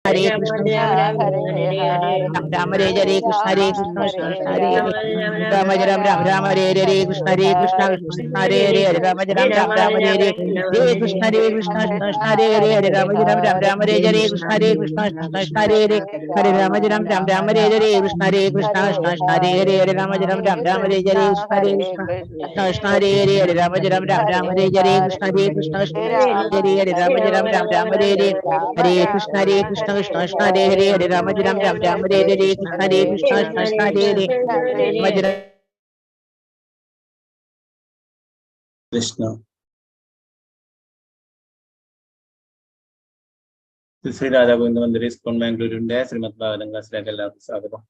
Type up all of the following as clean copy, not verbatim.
Hare Krishna Ram Ram Hare Hare Krishna Hare Krishna Krishna Hare Hare Ram Ram Ram Hare Hare Krishna Hare Krishna Krishna Hare Hare Ram Ram Ram Hare Hare Krishna Hare Krishna Krishna Hare Hare Ram Ram Ram Hare Hare Krishna Hare Krishna Krishna Hare Hare Hare Ram Ram Ram Hare Hare Krishna Hare Krishna Krishna Hare Hare Ram Ram Ram Hare Hare Krishna Hare Krishna Krishna Hare Hare Ram Ram Ram Hare Hare Krishna Hare Krishna Hare Hare Ram Ram Ram Hare Hare Hare Krishna Krishna Krishna Hare Hare Hare Ram Ram Ram Hare Hare Krishna Hare Krishna Krishna Hare Hare Krishna. Sri Radha Govinda Mandir ISKCON Mangalore SRIMAD BHAGAVATAM ക്ലാസ്സിലേക്ക് എല്ലാവർക്കും സ്വാഗതം.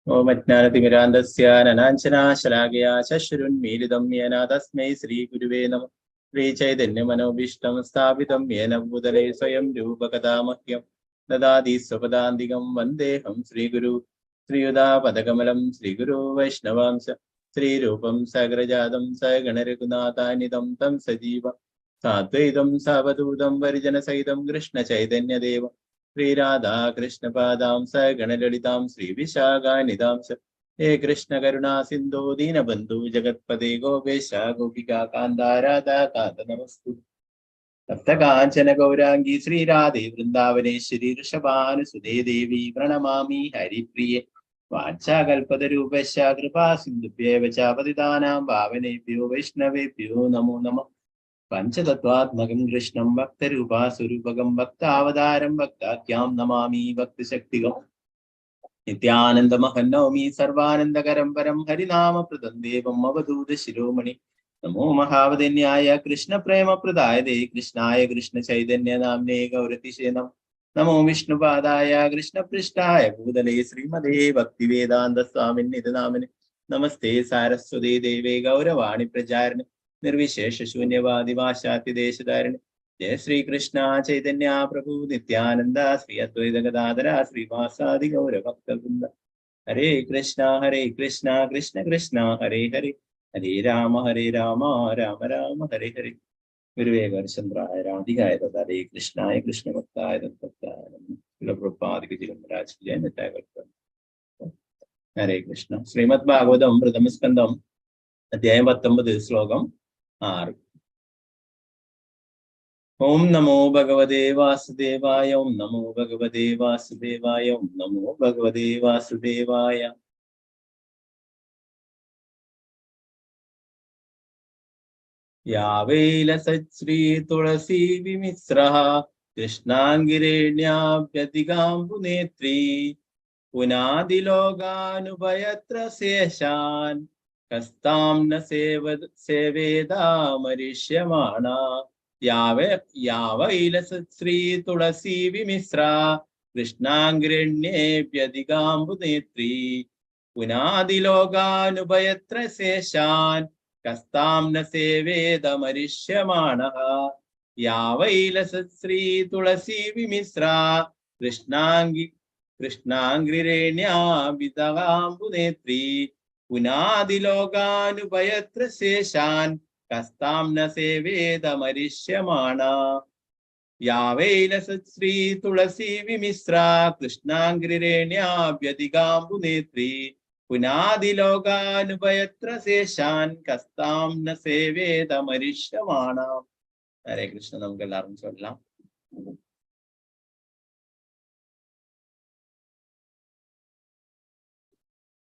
ഓം അജ്ഞാനതിമിരാന്ധസ്യ നനാഞ്ജനാ ശലാകയാ ചക്ഷുരുന്മീലിതം യേന തസ്മൈ ശ്രീ ഗുരുവേ നമഃ. ശ്രീ ചൈതന്യ മനോഭീഷ്ടം സ്ഥാപിതം യേന ഭൂതലേ സ്വയം രൂപകഥാ മഹ്യം ദദാതി സ്വപദാന്തികം വന്ദേഹം ശ്രീഗുരു ശ്രീയുതാപദകമലം ശ്രീഗുരു വൈഷ്ണവാംശ ശ്രീരൂപം സഗ്രജാതം സഗണരഘുനാഥാനിതം തം സജീവ സാദ്വൈതം സാവധൂതം പരിജനസഹിതം കൃഷ്ണ ചൈതന്യദേവ ശ്രീരാധാ കൃഷ്ണപാദാം സഗണലളിതാം ശ്രീവിശാഖാനിതാം ഹേ കൃഷ്ണ കരുണാ സിന്ധോ ദീനബന്ധു ജഗത്പദേ ഗോപേശ ഗോപികാ കാന്താ രാധാ കാന്ത നമസ്തു. സപ്തകാഞ്ചന ഗൗരാംഗി ശ്രീരാധേ വൃന്ദാവനേശ്വരി ഋഷഭാനുസുതേ ദേവി പ്രണമാമി ഹരിപ്രിയേ വാചാകൽപതരൂപശ്ച കൃപാ സിന്ധുഭ്യേവ ച പതിതാനാം പാവനേഭ്യോ വൈഷ്ണവേഭ്യോ നമോ നമഃ. പഞ്ചതത്വാത്മകം കൃഷ്ണം ഭക്തരൂപാസുരൂപകം ഭക്താവതാരം ഭക്താഖ്യാം നമാമി ഭക്തശക്തികം നിത്യാനന്ദമഹം നൗമി സർവാനന്ദകരം പരം ഹരിനാമപ്രദം ദേവം അവധൂത ശിരോമണി. നമോ മഹാവദന്യായ കൃഷ്ണപ്രേമപ്രദായതേ കൃഷ്ണായ കൃഷ്ണ ചൈതന്യ നാമ്നേ ഗൗരതിശേ നമഃ. നമോ വിഷ്ണുപാദായ കൃഷ്ണപൃഷ്ഠായ ഭൂതലേ ശ്രീമദേ ഭക്തിവേദാന്ത സ്വാമിന്നിധി നാമിനെ. നമസ്തേ സാരസ്വതേ ദേവേ ഗൗരവാണി പ്രചാരിണി നിർവിശേഷ ശൂന്യവാദി വാശാത്യദേശധാരിണി. ജയ ശ്രീകൃഷ്ണ ചൈതന്യ പ്രഭു നിത്യാനന്ദ ശ്രീ അദ്വൈത ഗദാധര ശ്രീവാസാദി ഗൗരഭക്തവൃന്ദ. ഹരേ കൃഷ്ണ കൃഷ്ണ കൃഷ്ണ ഹരേ ഹരേ ഹരേ രാമ രാമ രാമ ഹരേ ഹരേ. ഗുരുവേകർചന്ദ്രായ രാധികായ ഹരേ കൃഷ്ണായ കൃഷ്ണഭക്തായ ഹരേ കൃഷ്ണ. ശ്രീമദ് ഭാഗവതം പ്രഥമസ്കന്ധം അധ്യായം 19 ശ്ലോകം 6. ഓം നമോ ഭഗവതേ വാസുദേവായ ഓം നമോ ഭഗവതേ വാസുദേവായ ഓം നമോ ഭഗവതേ വാസുദേവായ. യാവൈലസശ്രീ തുളസീ വിമിശ്രഃ കൃഷ്ണാംഗിരേണ്യാഭ്യധികാംബുനേത്രീ പുനാദിലോകാനുഭയത്ര ശേഷാൻ കസ്താം ന സേവേദാമരിഷ്യമാണ. യാവൈലസശ്രീ തുളസീ വിമിശ്രാ കൃഷ്ണാംഗിരണ്യേഭ്യധികാംബുനേത്രീ പുനാദിലോകാനുഭയത്ര ശേഷാൻ കസ്താം ന സേവേദമരിഷ്യമാണഃ. യാവൈലസശ്രീ തുളസീ വിമിശ്രാ കൃഷ്ണാംഗിരേണ്യാഭ്യധികാംബുനേത്രീ പുനാദിലോകാനുഭയത്ര ശേഷാൻ കസ്താം ന സേവേദമരിഷ്യമാണ. യാവൈലസശ്രീ തുളസീ വിമിശ്രാ കൃഷ്ണാംഗിരേണ്യാഭ്യധികാംബുനേത്രീ പുനാദിലോകാനുഭയത്ര ശേഷാൻ കസ്താം ന സേവേദമരിഷ്യമാണ. ഹരേ കൃഷ്ണ. നമുക്ക് എല്ലാവർക്കും ചൊല്ലാം.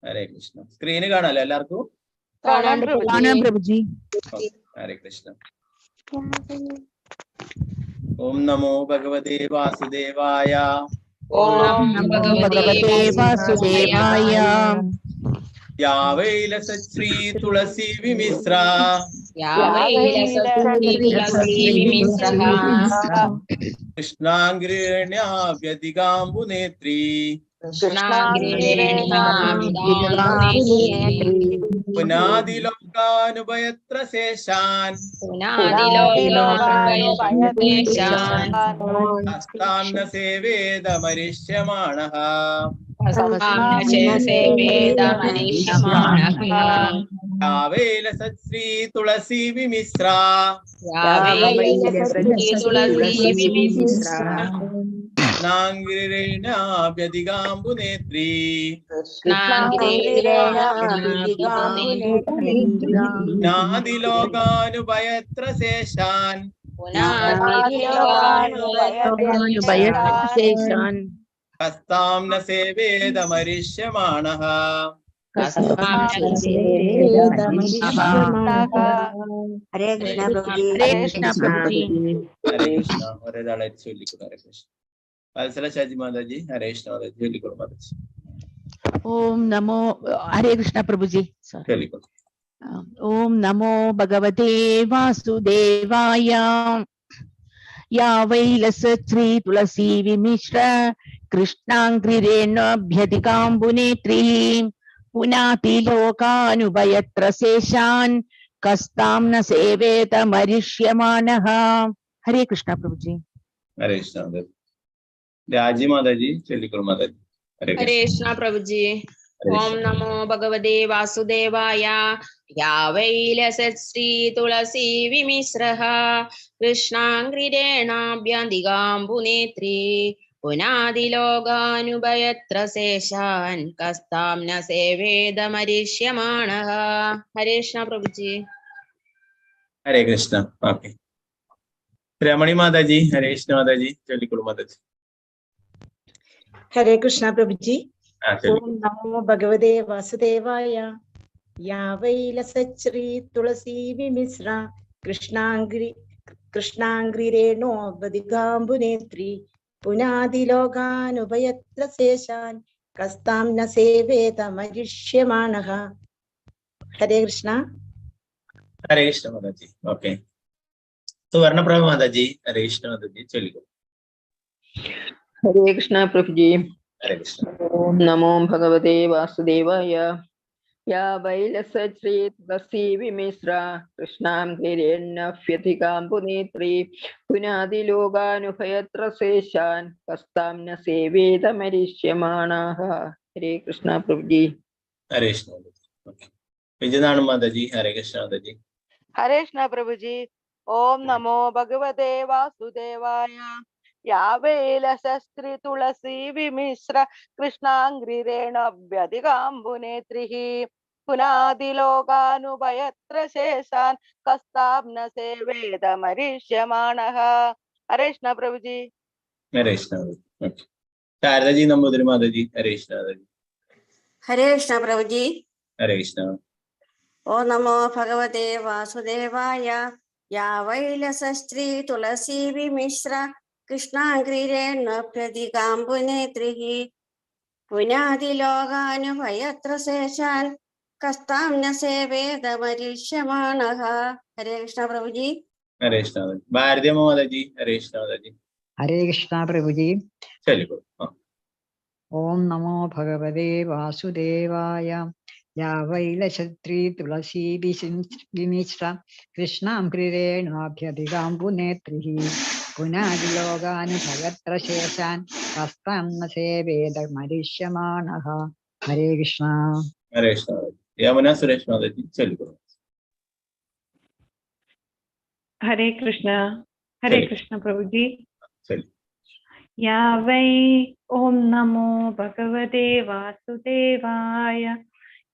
ഹരേ കൃഷ്ണ. സ്ക്രീന് കാണാലോ എല്ലാവർക്കും? ഹരേ കൃഷ്ണ. ഓം നമോ ഭഗവതേ വാസുദേവായ. ഓം നമോ ഭഗവതേ വാസുദേവായ. യാവൈലസശ്രീ തുളസീ വിമിശ്രാ കൃഷ്ണാംഗിരേണ്യാഭ്യധികാംബുനേത്രീ പുനാദിലോകാനുഭയത്ര ശേഷാൻ കസ്താം ന സേവേദമരിഷ്യമാണഃ. യാവൈലസശ്രീ തുളസീ വിമിശ്രാ കൃഷ്ണാംഗിരേണാഭ്യധികാംബുനേത്രീ നാദിലോകാനുഭയത്രശേഷാൻ ഹസ്താം ന സേവേദമരിഷ്യമാണഃ ഹരേ കൃഷ്ണ പ്രഭുജി. ഹരേ കൃഷ്ണ. ഒരാളെ ചൊല്ലിക്കൊള്ളു. ഹരേ കൃഷ്ണ. വത്സല ഷാജി മാതാജി ഹരേ കൃഷ്ണ ചൊല്ലിക്കൊള്ളു മാതാജി. ഓം നമോ ഹരേ കൃഷ്ണ പ്രഭുജി. ചൊല്ലിക്കൊള്ളു. ഓം നമോ ഭഗവതേ വാസുദേവായ. യാ വൈ ലസശ്രീ തുളസീ വിമിശ്ര കൃഷ്ണാംഘ്രിരേണാഭ്യധികാംബുനേത്രീ പുനാതി ലോകാനുഭയത്ര ശേഷാൻ കസ്താം ന സേവേത മരിഷ്യമാനഃ. ഹരേ കൃഷ്ണ പ്രഭുജി. ഹരേ കൃഷ്ണ. രാജി മാതാജി ചൊല്ലിക്കൊള്ളു മാതാജി. ഹരേ കൃഷ്ണ പ്രഭുജി. ഓം നമോ ഭഗവതേ വാസുദേവായ. യാ വൈ ലസശ്രീ തുളസീ വിമിശ്രഃ കൃഷ്ണാംഘ്രിരേണാഭ്യധികാംബുനേത്രീ പുനാതി ലോകാനുഭയത്ര ശേഷാൻ കസ്താം ന സേവേത മരിഷ്യമാണഃ. ഹരേ കൃഷ്ണ പ്രഭുജി. ഹരേ കൃഷ്ണ. ഓക്കെ. രമണി മാതാജി ഹരേ കൃഷ്ണ മാതാജി ചൊല്ലിക്കൊള്ളു മാതാജി. ഹരേ കൃഷ്ണ പ്രഭുജി. ഓം നമോ ഭഗവതേ വാസുദേവായ. യാ വൈ ലസശ്രീ തുളസീ വിമിശ്ര കൃഷ്ണാംഘ്രിരേണോഭ്യധികാംബുനേത്രീ പുനാതി ലോകാനുഭയത്ര ശേഷാൻ കസ്താം ന സേവേത മരിഷ്യമാണഃ. ഹരേ കൃഷ്ണ. ഹരേ കൃഷ്ണ മാതാജി. ഓക്കെ. സുവർണപ്രഭ മാതാജി ഹരേ കൃഷ്ണ മാതാജി ചൊല്ലിക്കൊള്ളു. ഹരേ കൃഷ്ണ പ്രഭുജി. ഹരേ കൃഷ്ണ. ഓം നമോ ഭഗവതേ വാസുദേവായ. യാ വൈ ലസശ്രീ തുളസീ വിമിശ്ര കൃഷ്ണാംഘ്രിരേണാഭ്യധികാംബുനേത്രീ പുനാതി ലോകാനുഭയത്ര ശേഷാൻ കസ്താം ന സേവേത മരിഷ്യമാണഃ. ഹരേ കൃഷ്ണ പ്രഭുജി. ഹരേ കൃഷ്ണ. ഓക്കെ. വിജയനാണ് മാതാജി ഹരേ കൃഷ്ണ മാതാജി. ഹരേ കൃഷ്ണ പ്രഭുജി. ഓം നമോ ഭഗവതേ വാസുദേവായ. യാ വൈ ലസശ്രീ തുളസീ വിമിശ്ര കൃഷ്ണാംഘ്രിരേണാഭ്യധികാംബുനേത്രീ പുനാതി ലോകാനുഭയത്ര ശേഷാൻ കസ്താം ന സേവേത മരിഷ്യമാണഃ. ഹരേ കൃഷ്ണ പ്രഭുജി. ഹരേ കൃഷ്ണ. ഓക്കെ. ശാരദജി നമ്പൂതിരി മാതാജി ഹരേ കൃഷ്ണ മാതാജി. ഹരേ കൃഷ്ണ പ്രഭുജി. ഹരേ കൃഷ്ണ. ഓ നമോ ഭഗവതേ വാസുദേവായ. യാ വൈ ലസശ്രീ തുളസീ വിമിശ്ര കൃഷ്ണാംഘ്രിരേണാഭ്യധികാംബുനേത്രീ പുനാതി ലോകാനുഭയത്ര ശേഷാൻ കസ്താം ന സേവേത മരിഷ്യമാണഃ. ഹരേ കൃഷ്ണ പ്രഭുജി. ഹരേ കൃഷ്ണ. ഭാരതി മാതാജി ഹരേ കൃഷ്ണ മാതാജി. ഹരേ കൃഷ്ണ പ്രഭുജി. ചൊല്ലിക്കൊള്ളു. ഓം നമോ ഭഗവതേ വാസുദേവായ. യാ വൈ ലസശ്രീ തുളസീ വിമിശ്ര കൃഷ്ണാംഘ്രിരേണാഭ്യധികാംബുനേത്രീ പുനാതി ലോകാനുഭയത്ര ശേഷാൻ കസ്താം ന സേവേത മരിഷ്യമാണഃ. ഹരേ കൃഷ്ണ. ഹരേ കൃഷ്ണ. യമുന സുരേഷ് മാതാജി ചൊല്ലിക്കൊള്ളു. ഹരേ കൃഷ്ണ. ഹരേ കൃഷ്ണ പ്രഭുജി. ചൊല്ലി. യാ വൈ. ഓം നമോ ഭഗവതേ വാസുദേവായ.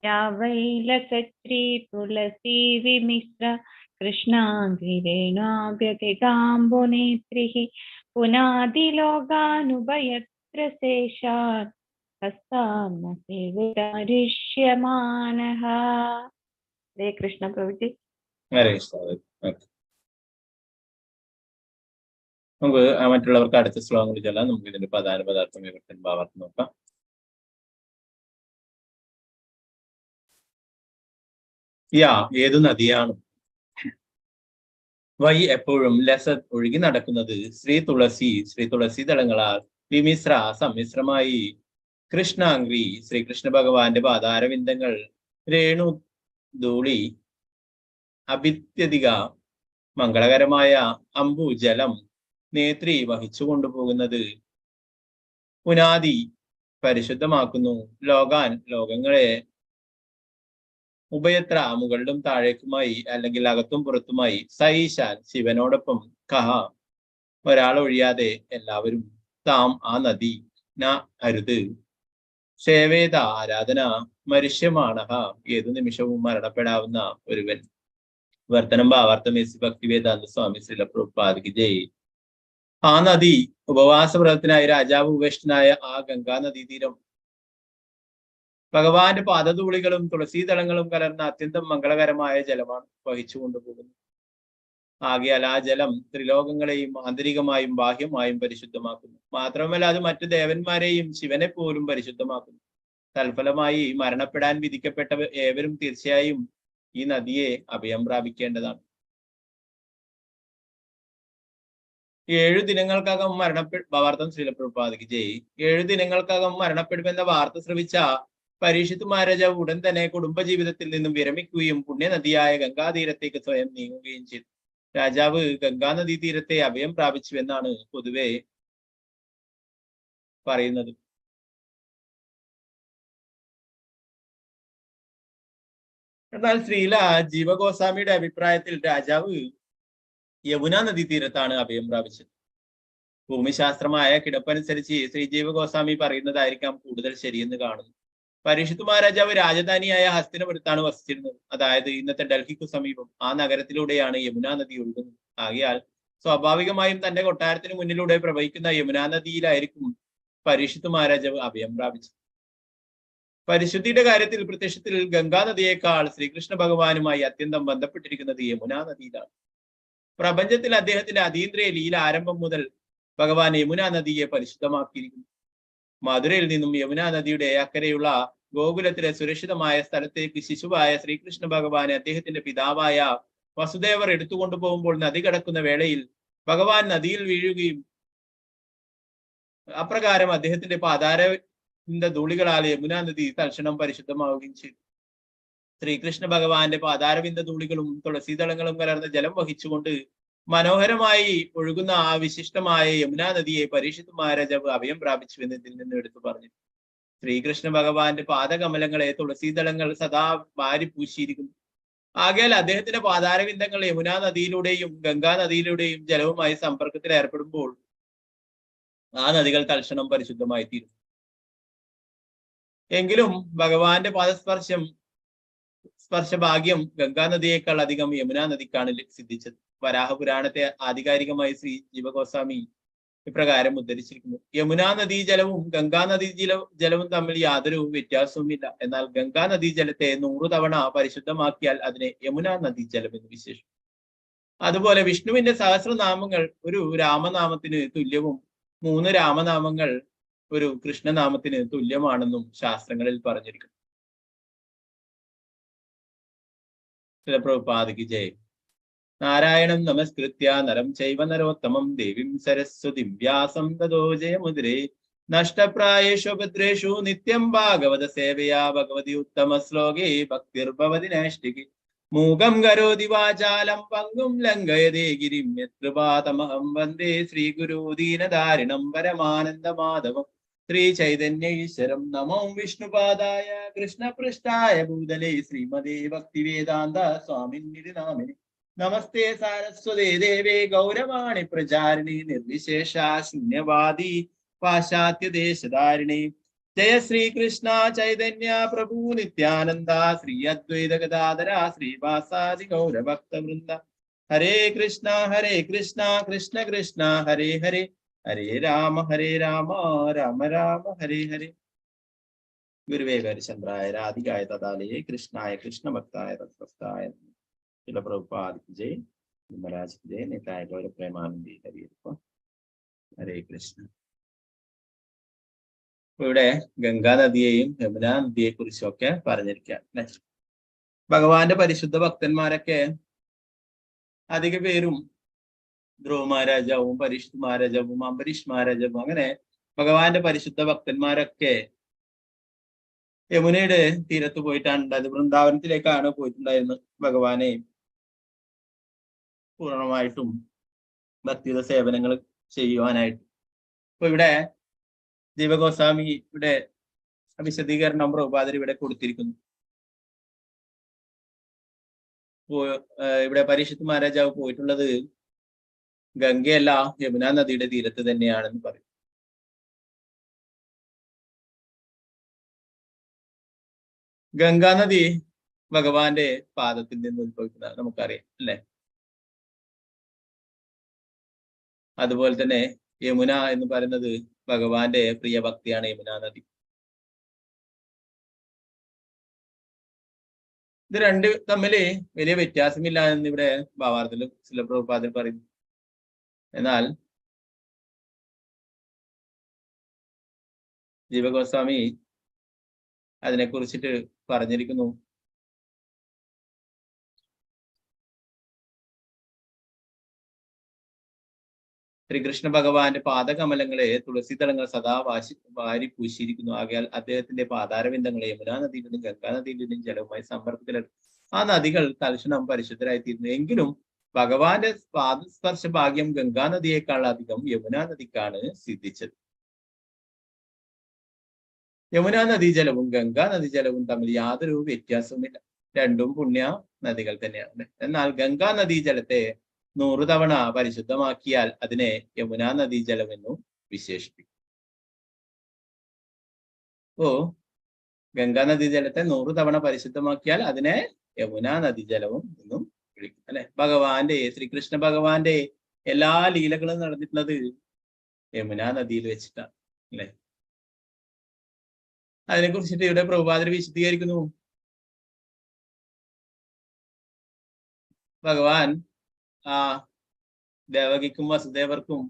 യാ വൈ ലസശ്രീ തുളസീ വിമിശ്ര കൃഷ്ണാംഘ്രിരേണാഭ്യധികാംബുനേത്രീ പുനാതി ലോകാനുഭയത്ര ശേഷാൻ കസ്താം ന സേവേത മരിഷ്യമാണഃ. ഹരേ കൃഷ്ണ പ്രഭുജി. ഹരേ കൃഷ്ണ. നമുക്ക് മറ്റുള്ളവർക്ക് അടുത്ത ശ്ലോകങ്ങൾ ചൊല്ലാം. നമുക്ക് ഇതിന്റെ പ്രധാന പദാർത്ഥം വിവർത്തന ഭാവാർത്ഥം നോക്കാം. യാ ഏതു നദിയാണ്. വൈ എപ്പോഴും ലസത് ഒഴുകി നടക്കുന്നത്. ശ്രീ തുളസി ദളങ്ങളാൽ വിമിശ്ര സമ്മിശ്രമായി കൃഷ്ണാംഗ്രി ശ്രീകൃഷ്ണ ഭഗവാന്റെ പാതാരവിന്ദങ്ങൾ രേണു ധൂളി അഭിത്യധിക മംഗളകരമായ അമ്പു ജലം നേത്രി വഹിച്ചു കൊണ്ടുപോകുന്നത്. പുനാദി പരിശുദ്ധമാക്കുന്നു. ലോകങ്ങളെ ഉഭയത്ര മുകളിലും താഴേക്കുമായി അല്ലെങ്കിൽ അകത്തും പുറത്തുമായി സൈശാൻ ശിവനോടൊപ്പം കഹ ഒരാൾ ഒഴിയാതെ എല്ലാവരും താം ആ നദി ന അരുത് സേവേത ആരാധന മനുഷ്യമാണ് ഏതു നിമിഷവും മരണപ്പെടാവുന്ന ഒരുവൻ. വർത്തനം ഭാവാർത്ഥം എസ് ഭക്തിവേദാന്ത സ്വാമി ശ്രീല പ്രഭുപാദിക്ക് ജയ്. ആ നദി ഉപവാസ വ്രതത്തിനായി രാജാവ് ഉപേഷ്ടനായ ആ ഗംഗാ നദീതീരം ഭഗവാന്റെ പാദധൂളികളും തുളസീതളങ്ങളും കലർന്ന അത്യന്തം മംഗളകരമായ ജലമാണ് വഹിച്ചു കൊണ്ടുപോകുന്നത്. ആകയാൽ ആ ജലം ത്രിലോകങ്ങളെയും ആന്തരികമായും ബാഹ്യമായും പരിശുദ്ധമാക്കുന്നു. മാത്രമല്ല അത് മറ്റു ദേവന്മാരെയും ശിവനെ പോലും പരിശുദ്ധമാക്കുന്നു. തൽഫലമായി മരണപ്പെടാൻ വിധിക്കപ്പെട്ട ഏവരും തീർച്ചയായും ഈ നദിയെ അഭയം പ്രാപിക്കേണ്ടതാണ്. 7 ദിനങ്ങൾക്കകം ഭാവാർത്ഥം ശ്രീല പ്രഭുപാദിക്ക് ജയ്. 7 ദിനങ്ങൾക്കകം മരണപ്പെടുമെന്ന വാർത്ത ശ്രവിച്ച പരീക്ഷിത് മഹാരാജാവ് ഉടൻ തന്നെ കുടുംബജീവിതത്തിൽ നിന്നും വിരമിക്കുകയും പുണ്യനദിയായ ഗംഗാതീരത്തേക്ക് സ്വയം നീങ്ങുകയും ചെയ്തു. രാജാവ് ഗംഗാനദീ തീരത്തെ അഭയം പ്രാപിച്ചുവെന്നാണ് പൊതുവെ പറയുന്നത്. എന്നാൽ ശ്രീല ജീവഗോസ്വാമിയുടെ അഭിപ്രായത്തിൽ രാജാവ് യമുന നദീ തീരത്താണ് അഭയം പ്രാപിച്ചത്. ഭൂമിശാസ്ത്രമായ കിടപ്പനുസരിച്ച് ശ്രീ ജീവഗോസ്വാമി പറയുന്നതായിരിക്കാം കൂടുതൽ ശരിയെന്ന് കാണുന്നു. പരീക്ഷിത് മഹാരാജാവ് രാജധാനിയായ ഹസ്തിനപുരത്താണ് വസിച്ചിരുന്നത്. അതായത് ഇന്നത്തെ ഡൽഹിക്കു സമീപം. ആ നഗരത്തിലൂടെയാണ് യമുന നദി ഒഴുകുന്നത്. ആകയാൽ സ്വാഭാവികമായും തന്റെ കൊട്ടാരത്തിന് മുന്നിലൂടെ പ്രവഹിക്കുന്ന യമുന നദിയിലായിരിക്കും പരീക്ഷിത് മഹാരാജാവ് അഭയം പ്രാപിച്ചത്. പരിശുദ്ധിയുടെ കാര്യത്തിൽ പ്രത്യക്ഷത്തിൽ ഗംഗാ നദിയേക്കാൾ ശ്രീകൃഷ്ണ ഭഗവാനുമായി അത്യന്തം ബന്ധപ്പെട്ടിരിക്കുന്നത് യമുന നദിയിലാണ്. പ്രപഞ്ചത്തിൽ അദ്ദേഹത്തിന്റെ അതീന്ദ്രിയ ലീല ആരംഭം മുതൽ ഭഗവാൻ യമുന നദിയെ പരിശുദ്ധമാക്കിയിരിക്കുന്നു. മധുരയിൽ നിന്നും യമുന നദിയുടെ അക്കരെയുള്ള ഗോകുലത്തിലെ സുരക്ഷിതമായ സ്ഥലത്തേക്ക് ശിശുവായ ശ്രീകൃഷ്ണ ഭഗവാനെ അദ്ദേഹത്തിന്റെ പിതാവായ വസുദേവർ എടുത്തുകൊണ്ടുപോകുമ്പോൾ നദി കടക്കുന്ന വേളയിൽ ഭഗവാൻ നദിയിൽ വീഴുകയും അപ്രകാരം അദ്ദേഹത്തിന്റെ പാതാരവിന്ദ ധൂളികളാൽ യമുന നദി തൽക്ഷണം പരിശുദ്ധമാവുകയും ചെയ്തു. ശ്രീകൃഷ്ണ ഭഗവാന്റെ പാതാരവിന്ദ ധൂളികളും തുളസീതളങ്ങളും കലർന്ന ജലം വഹിച്ചുകൊണ്ട് മനോഹരമായി ഒഴുകുന്ന ആ വിശിഷ്ടമായ യമുന നദിയെ പരീക്ഷിത് മഹാരാജാവ് അഭയം പ്രാപിച്ചുവെന്ന് ഇതിൽ നിന്ന് എടുത്തു പറഞ്ഞു. ശ്രീകൃഷ്ണ ഭഗവാന്റെ പാദകമലങ്ങളെ തുളസീതളങ്ങൾ സദാ വാരി പൂശിയിരിക്കുന്നു. ആകയാൽ അദ്ദേഹത്തിന്റെ പാതാരവിന്ദങ്ങൾ യമുന നദിയിലൂടെയും ഗംഗാ നദിയിലൂടെയും ജലവുമായി സമ്പർക്കത്തിൽ ഏർപ്പെടുമ്പോൾ ആ നദികൾ തൽക്ഷണം പരിശുദ്ധമായി തീരും. എങ്കിലും ഭഗവാന്റെ സ്പർശഭാഗ്യം ഗംഗാ നദിയേക്കാൾ അധികം യമുന നദിക്കാണ് സിദ്ധിച്ചത്. വരാഹപുരാണത്തെ ആധികാരികമായി ശ്രീ ജീവഗോസ്വാമി ഇപ്രകാരം ഉദ്ധരിച്ചിരിക്കുന്നു. യമുനാ നദീ ജലവും ഗംഗാ നദീ ജലവും തമ്മിൽ യാതൊരു വ്യത്യാസവുമില്ല. എന്നാൽ ഗംഗാ നദീ ജലത്തെ 100 തവണ പരിശുദ്ധമാക്കിയാൽ അതിനെ യമുനാ നദീ ജലം എന്ന് വിശേഷിക്കും. അതുപോലെ വിഷ്ണുവിന്റെ സഹസ്രനാമങ്ങൾ ഒരു രാമനാമത്തിന് തുല്യവും 3 രാമനാമങ്ങൾ ഒരു കൃഷ്ണനാമത്തിന് തുല്യമാണെന്നും ശാസ്ത്രങ്ങളിൽ പറഞ്ഞിരിക്കുന്നു. പ്രഭുപാദിക്ക് ജയ്. നാരായണം നമസ്കൃത്യ നരം ചൈവ നരോത്തമം ദേവീം സരസ്വതിം വ്യാസം തതോ ജയമുദ്രേ നഷ്ടപ്രായേഷു ഭദ്രേഷു നിത്യം ഭാഗവത സേവയാ ഭഗവതി ഉത്തമ ശ്ലോകേ ഭക്തിർഭവതി നൈഷ്ഠികി മൂകം കരോതി വാചാലം പങ്കും ലംഘയതേ ഗിരിം യത്കൃപാതമഹം വന്ദേ ശ്രീഗുരു ദീനധാരിണം പരമാനന്ദമാധവം ശ്രീ ചൈതന്യ ഈശ്വരം. നമോ വിഷ്ണുപാദായ കൃഷ്ണപൃഷ്ഠായ ഭൂതലേ ശ്രീമതേ ഭക്തിവേദാന്ത സ്വാമിന്നിധി നാമിനി നമസ്തേ സാരസ്വതേ ദേവേ ഗൗരവാണി പ്രചാരിണി നിർവിശേഷ ശൂന്യവാദി പാശ്ചാത്യദേശധാരിണി. ജയ ശ്രീകൃഷ്ണ ചൈതന്യ പ്രഭു നിത്യാനന്ദ ശ്രീ അദ്വൈത ഗദാധര ശ്രീവാസാദി ഗൗരഭക്തവൃന്ദ. ഹരേ കൃഷ്ണ കൃഷ്ണ കൃഷ്ണ ഹരേ ഹരേ ഹരേ രാമ രാമ രാമ ഹരേ ഹരേ. ഗുരുവേ ഹരിചന്ദ്രായ രാധികായ തദാലയേ കൃഷ്ണായ കൃഷ്ണഭക്തായ തത്വസ്ഥായ പ്രഭുപാദിക്ക് ജയ്. ധർമ്മരാജ് ജയ്. നേതായ ഗൗര പ്രേമാനന്ദി ഹരിയപ്പ. ഹരേ കൃഷ്ണ. ഇവിടെ ഗംഗാ നദിയെയും യമുനാ നദിയെ കുറിച്ചും ഒക്കെ പറഞ്ഞിരിക്കുകയാണ്. ഭഗവാന്റെ പരിശുദ്ധ ഭക്തന്മാരൊക്കെ അധിക പേരും ധ്രുവ മഹാരാജാവും പരീക്ഷിത് മഹാരാജാവും അംബരീഷ് മഹാരാജാവും അങ്ങനെ ഭഗവാന്റെ പരിശുദ്ധ ഭക്തന്മാരൊക്കെ യമുനയുടെ തീരത്ത് പോയിട്ടാണ് ഉണ്ടായത്. വൃന്ദാവനത്തിലേക്കാണ് പോയിട്ടുണ്ടായിരുന്നത് ഭഗവാനെ പൂർണ്ണമായിട്ടും ഭക്തിയുടെ സേവനങ്ങൾ ചെയ്യുവാനായിട്ട്. അപ്പൊ ഇവിടെ ജീവഗോസ്വാമി ഇവിടെ വിശദീകരണം പ്രഭുപാദർ ഇവിടെ കൊടുത്തിരിക്കുന്നു. ഇവിടെ പരീക്ഷിത് മഹാരാജാവ് പോയിട്ടുള്ളത് ഗംഗയല്ല യമുനാ നദിയുടെ തീരത്ത് തന്നെയാണെന്ന് പറയും. ഗംഗാനദി ഭഗവാന്റെ പാദത്തിൽ നിന്ന് ഉത്ഭവിക്കുന്ന നമുക്കറിയാം അല്ലെ. അതുപോലെ തന്നെ യമുന എന്ന് പറയുന്നത് ഭഗവാന്റെ പ്രിയ ഭക്തിയാണ് യമുന നദി. ഇത് രണ്ട് തമ്മില് വലിയ വ്യത്യാസമില്ല എന്ന് ഇവിടെ ഭാവാർത്ഥത്തിൽ ചില പ്രഭുപാദർ പറയുന്നു. എന്നാൽ ജീവഗോസ്വാമി അതിനെക്കുറിച്ചിട്ട് പറഞ്ഞിരിക്കുന്നു. ശ്രീകൃഷ്ണ ഭഗവാന്റെ പാദകമലങ്ങളെ തുളസിതളങ്ങൾ സദാ വാരി പൂശിയിരിക്കുന്നു. ആകയാൽ അദ്ദേഹത്തിന്റെ പാതാരവിന്ദങ്ങളെ യമുനാ നദിയിൽ നിന്നും ഗംഗാ നദിയിൽ നിന്നും ജലവുമായി സമ്പർക്കത്തിലെടുത്തു. ആ നദികൾ തൽക്ഷണം പരിശുദ്ധരായിത്തീരുന്നു. എങ്കിലും ഭഗവാന്റെ പാദസ്പർശ ഭാഗ്യം ഗംഗാ നദിയേക്കാൾ അധികം യമുനാ നദിക്കാണ് സിദ്ധിച്ചത്. യമുനാ നദീജലവും ഗംഗാ നദീജലവും തമ്മിൽ യാതൊരു വ്യത്യാസവുമില്ല. രണ്ടും പുണ്യ നദികൾ തന്നെയാണ്. എന്നാൽ ഗംഗാ നദീജലത്തെ 100 തവണ പരിശുദ്ധമാക്കിയാൽ അതിനെ യമുനാ നദീജലമെന്നും വിശേഷിപ്പിക്കും. ഗംഗാ നദീജലത്തെ 100 തവണ പരിശുദ്ധമാക്കിയാൽ അതിനെ യമുനാ നദീജലവും എന്നും വിളിക്കും അല്ലെ. ഭഗവാന്റെ ശ്രീകൃഷ്ണ ഭഗവാന്റെ എല്ലാ ലീലകളും നടന്നിട്ടുള്ളത് യമുനാ നദിയിൽ വെച്ചിട്ടാണ് അല്ലെ. അതിനെ കുറിച്ചിട്ട് ഇവിടെ പ്രഭുപാദർ വിശദീകരിക്കുന്നു. ഭഗവാൻ ദേവകിക്കും വസുദേവർക്കും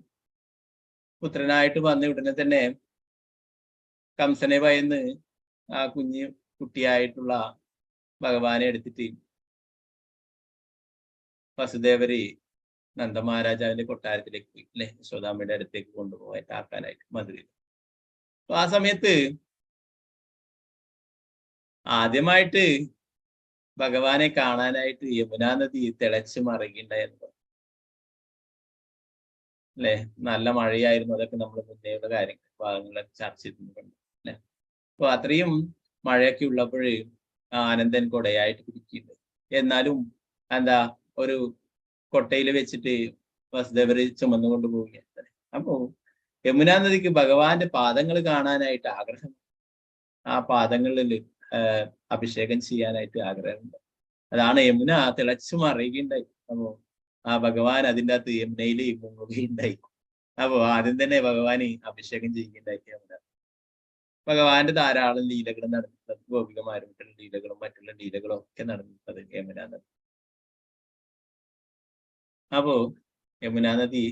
പുത്രനായിട്ട് വന്ന ഉടനെ തന്നെ കംസനെ ഭയന്ന് ആ കുഞ്ഞു കുട്ടിയായിട്ടുള്ള ഭഗവാനെ എടുത്തിട്ട് വസുദേവര് നന്ദമഹാരാജാവിന്റെ കൊട്ടാരത്തിലേക്ക് പോയി അല്ലെ. യശോദാമ്മയുടെ അടുത്തേക്ക് കൊണ്ടുപോകാൻ ആക്കാനായിട്ട് മധുരയിൽ. അപ്പൊ ആ സമയത്ത് ആദ്യമായിട്ട് ഭഗവാനെ കാണാനായിട്ട് യമുനാ നദി തിളച്ച് മറിയുണ്ടായിരുന്നു അല്ലെ. നല്ല മഴയായിരുന്നു. അതൊക്കെ നമ്മൾ മുന്നേയുള്ള ഭാഗങ്ങളൊക്കെ ചർച്ച ചെയ്തിട്ടുണ്ട് അല്ലെ. അപ്പൊ അത്രയും മഴയൊക്കെ ഉള്ളപ്പോഴേ ആനന്ദൻ കൊടയായിട്ട് പിടിക്കുന്നുണ്ട്. എന്നാലും ഒരു കൊട്ടയിൽ വെച്ചിട്ട് വസുദേവരെ ചുമന്നുകൊണ്ട് പോവുകയാണ്. അപ്പോ യമുനാ നദിക്ക് ഭഗവാന്റെ പാദങ്ങൾ കാണാനായിട്ട് ആഗ്രഹം, ആ പാദങ്ങളിൽ അഭിഷേകം ചെയ്യാനായിട്ട് ആഗ്രഹമുണ്ട്. അതാണ് യമുന തിളച്ചു മറിയുകയുണ്ടായി. അപ്പോ ആ ഭഗവാൻ അതിൻ്റെ അകത്ത് യമുനയിൽ മുങ്ങുകയുണ്ടായി. അപ്പോ ആദ്യം തന്നെ ഭഗവാന് അഭിഷേകം ചെയ്യുകയുണ്ടായി യമുന. ഭഗവാന്റെ ധാരാളം ലീലകൾ നടന്നിട്ടുള്ളത്, ഗോപികമാരുടെ ലീലകളും മറ്റുള്ള ലീലകളും ഒക്കെ നടന്നിട്ടുള്ളത് യമുനാ നദി. അപ്പോ യമുനാ നദി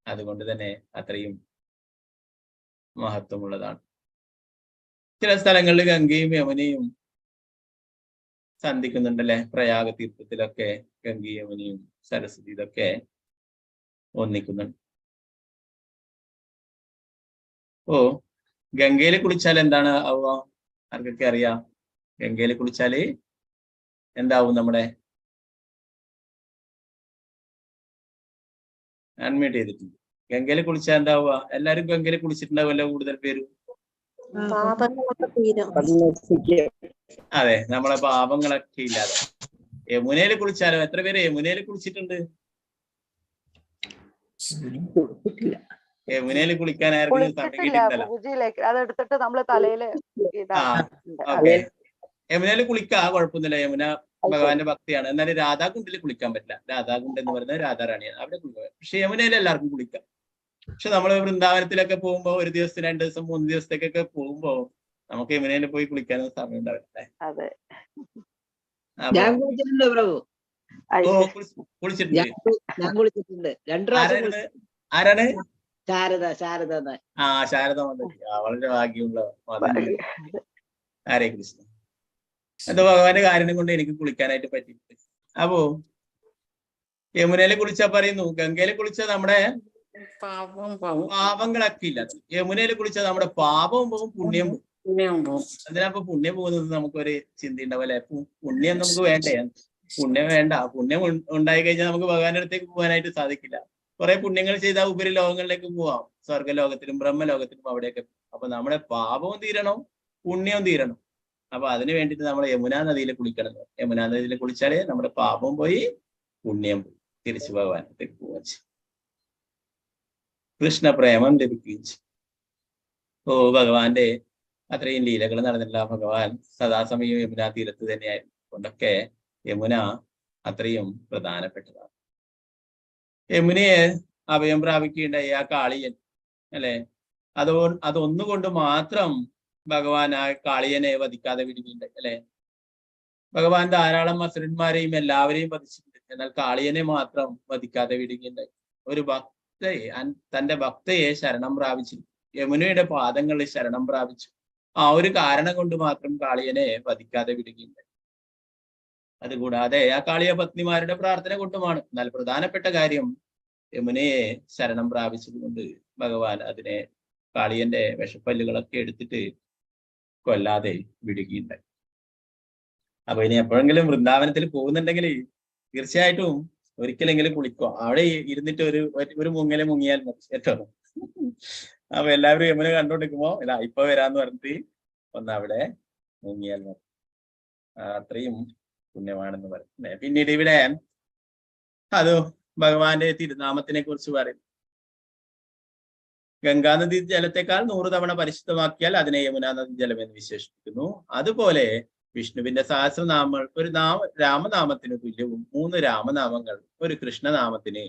അതുകൊണ്ട് തന്നെ അത്രയും മഹത്വമുള്ളതാണ്. ചില സ്ഥലങ്ങളിൽ ഗംഗയും യമുനയും സന്ധിക്കുന്നുണ്ടല്ലേ. പ്രയാഗ തീർത്ഥത്തിലൊക്കെ ഗംഗയും യമുനയും സരസ്വതി ഇതൊക്കെ ഒന്നിക്കുന്നുണ്ട്. ഗംഗയിൽ കുളിച്ചാൽ എന്താണ് ആവുക? ആർക്കൊക്കെ അറിയാം? ഗംഗയിൽ കുളിച്ചാല് എന്താവും? നമ്മുടെ അൺമ്യൂട്ട് ചെയ്തിട്ടുണ്ട്. ഗംഗയിൽ കുളിച്ചാൽ എന്താവുക? എല്ലാരും ഗംഗയിൽ കുളിച്ചിട്ടുണ്ടാവുമല്ലോ കൂടുതൽ പേരും. അതെ, നമ്മളെ പാപങ്ങളൊക്കെ ഇല്ലാതെ. യമുനയിൽ കുളിച്ചാലോ? എത്ര പേര് യമുനയിൽ കുളിച്ചിട്ടുണ്ട്? യമുനയിൽ കുളിക്കാൻ ആർക്കും സമയം കിട്ടിയിട്ടില്ല. യമുനയിൽ കുളിക്കാ കുഴപ്പമൊന്നുമില്ല. യമുന ഭഗവാന്റെ ഭക്തിയാണ്. എന്നാലും രാധാകുണ്ടിൽ കുളിക്കാൻ പറ്റില്ല. രാധാകുണ്ട് എന്ന് പറയുന്നത് രാധാറാണിയാണ്, അവിടെ കുളിക്കാം. പക്ഷെ യമുനയിൽ എല്ലാവർക്കും കുളിക്കാം. പക്ഷെ നമ്മള് വൃന്ദാവനത്തിലൊക്കെ പോകുമ്പോ 1 ദിവസം 2 ദിവസം 3 ദിവസത്തേക്കൊക്കെ പോകുമ്പോ നമുക്ക് യമുനയിൽ പോയി കുളിക്കാനൊന്നും സമയം ഉണ്ടാവില്ലേ? കുളിച്ചിട്ടുണ്ട്. ആരാണ്? ശാരദ മാതാജി. വളരെ ഭാഗ്യമുള്ള മാതാജി. ഹരേ കൃഷ്ണ. എന്തോ ഭഗവാന്റെ കാരണം കൊണ്ട് എനിക്ക് കുളിക്കാനായിട്ട് പറ്റിയിട്ടുണ്ട്. അപ്പോ യമുനയിൽ കുളിച്ചാ പറയുന്നു, ഗംഗയിൽ കുളിച്ചാൽ നമ്മുടെ പാപങ്ങളൊക്കെ ഇല്ല. യമുനയിൽ കുളിച്ചാൽ നമ്മുടെ പാപവും പോകും, പുണ്യം പോകും. അതിനപ്പോ പുണ്യം പോകുന്നത് നമുക്കൊരു ചിന്ത ഉണ്ടാവല്ലേ. പുണ്യം നമുക്ക് വേണ്ടേ? പുണ്യം വേണ്ട. പുണ്യം ഉണ്ടായി കഴിഞ്ഞാൽ നമുക്ക് ഭഗവാന്റെ അടുത്തേക്ക് പോകാനായിട്ട് സാധിക്കില്ല. കുറെ പുണ്യങ്ങൾ ചെയ്താൽ ഉപരി ലോകങ്ങളിലേക്ക് പോവാം, സ്വർഗലോകത്തിലും ബ്രഹ്മലോകത്തിലും അവിടെയൊക്കെ. അപ്പൊ നമ്മുടെ പാപവും തീരണം, പുണ്യവും തീരണം. അപ്പൊ അതിന് വേണ്ടിയിട്ട് നമ്മൾ യമുനാ നദിയിൽ കുളിക്കണം. യമുനാ നദിയിൽ കുളിച്ചാലേ നമ്മുടെ പാപവും പോയി പുണ്യം പോയി തിരിച്ചു ഭഗവാനത്തേക്ക് പോവാൻ ചെയ്യും, കൃഷ്ണ പ്രേമം ലഭിക്കുകയും ചെയ്യും. ഭഗവാന്റെ അത്രയും ലീലകൾ നടന്നിട്ടുള്ള ഭഗവാൻ സദാസമയം യമുനാ തീരത്ത് തന്നെയായിരുന്നു. കൊണ്ടൊക്കെ യമുന അത്രയും പ്രധാനപ്പെട്ടതാണ്. യമുനയെ അഭയം പ്രാപിക്കുകയുണ്ടായി ആ കാളിയൻ, അല്ലെ? അതൊന്നുകൊണ്ട് മാത്രം ഭഗവാൻ ആ കാളിയനെ വധിക്കാതെ വിടുകയുണ്ടായി, അല്ലെ? ഭഗവാൻ ധാരാളം അസുരന്മാരെയും എല്ലാവരെയും വധിച്ചിട്ടുണ്ട്. എന്നാൽ കാളിയനെ മാത്രം വധിക്കാതെ വിടുകയുണ്ടായി. ഒരു ഭക്തയെ, തന്റെ ഭക്തയെ ശരണം പ്രാപിച്ചു, യമുനയുടെ പാദങ്ങളിൽ ശരണം പ്രാപിച്ചു. ആ ഒരു കാരണം കൊണ്ട് മാത്രം കാളിയനെ വധിക്കാതെ വിടുകയുണ്ടായി. അതുകൂടാതെ ആ കാളിയ പത്നിമാരുടെ പ്രാർത്ഥന കൊണ്ടുമാണ്. എന്നാൽ പ്രധാനപ്പെട്ട കാര്യം യമുനയെ ശരണം പ്രാപിച്ചതുകൊണ്ട് ഭഗവാൻ അതിനെ, കാളിയന്റെ വിഷപ്പല്ലുകളൊക്കെ എടുത്തിട്ട് കൊല്ലാതെ വിടുകയുണ്ടായി. അപ്പൊ ഇനി എപ്പോഴെങ്കിലും വൃന്ദാവനത്തിൽ പോകുന്നുണ്ടെങ്കിൽ തീർച്ചയായിട്ടും ഒരിക്കലെങ്കിലും കുളിക്കുക. അവിടെ ഇരുന്നിട്ട് ഒരു മുങ്ങല് മുങ്ങിയാൽ മതി കേട്ടോ. അപ്പൊ എല്ലാവരും യമുന കണ്ടോണ്ടിരിക്കുമ്പോ ഇല്ല ഇപ്പൊ വരാന്ന് പറഞ്ഞിട്ട് ഒന്ന് അവിടെ മുങ്ങിയാൽ മതി. അത്രയും പുണ്യമാണെന്ന് പറയുന്നത്. പിന്നീട് ഇവിടെ അത് ഭഗവാന്റെ തിരുനാമത്തിനെ കുറിച്ച് പറയും. ഗംഗാനദി ജലത്തെക്കാൾ 100 തവണ പരിശുദ്ധമാക്കിയാൽ അതിനെ യമുനാ നദി ജലം എന്ന് വിശേഷിപ്പിക്കുന്നു. അതുപോലെ വിഷ്ണുവിന്റെ സഹസ്രനാമങ്ങൾ ഒരു രാമനാമത്തിന് തുല്യവും 3 രാമനാമങ്ങൾ ഒരു കൃഷ്ണനാമത്തിന്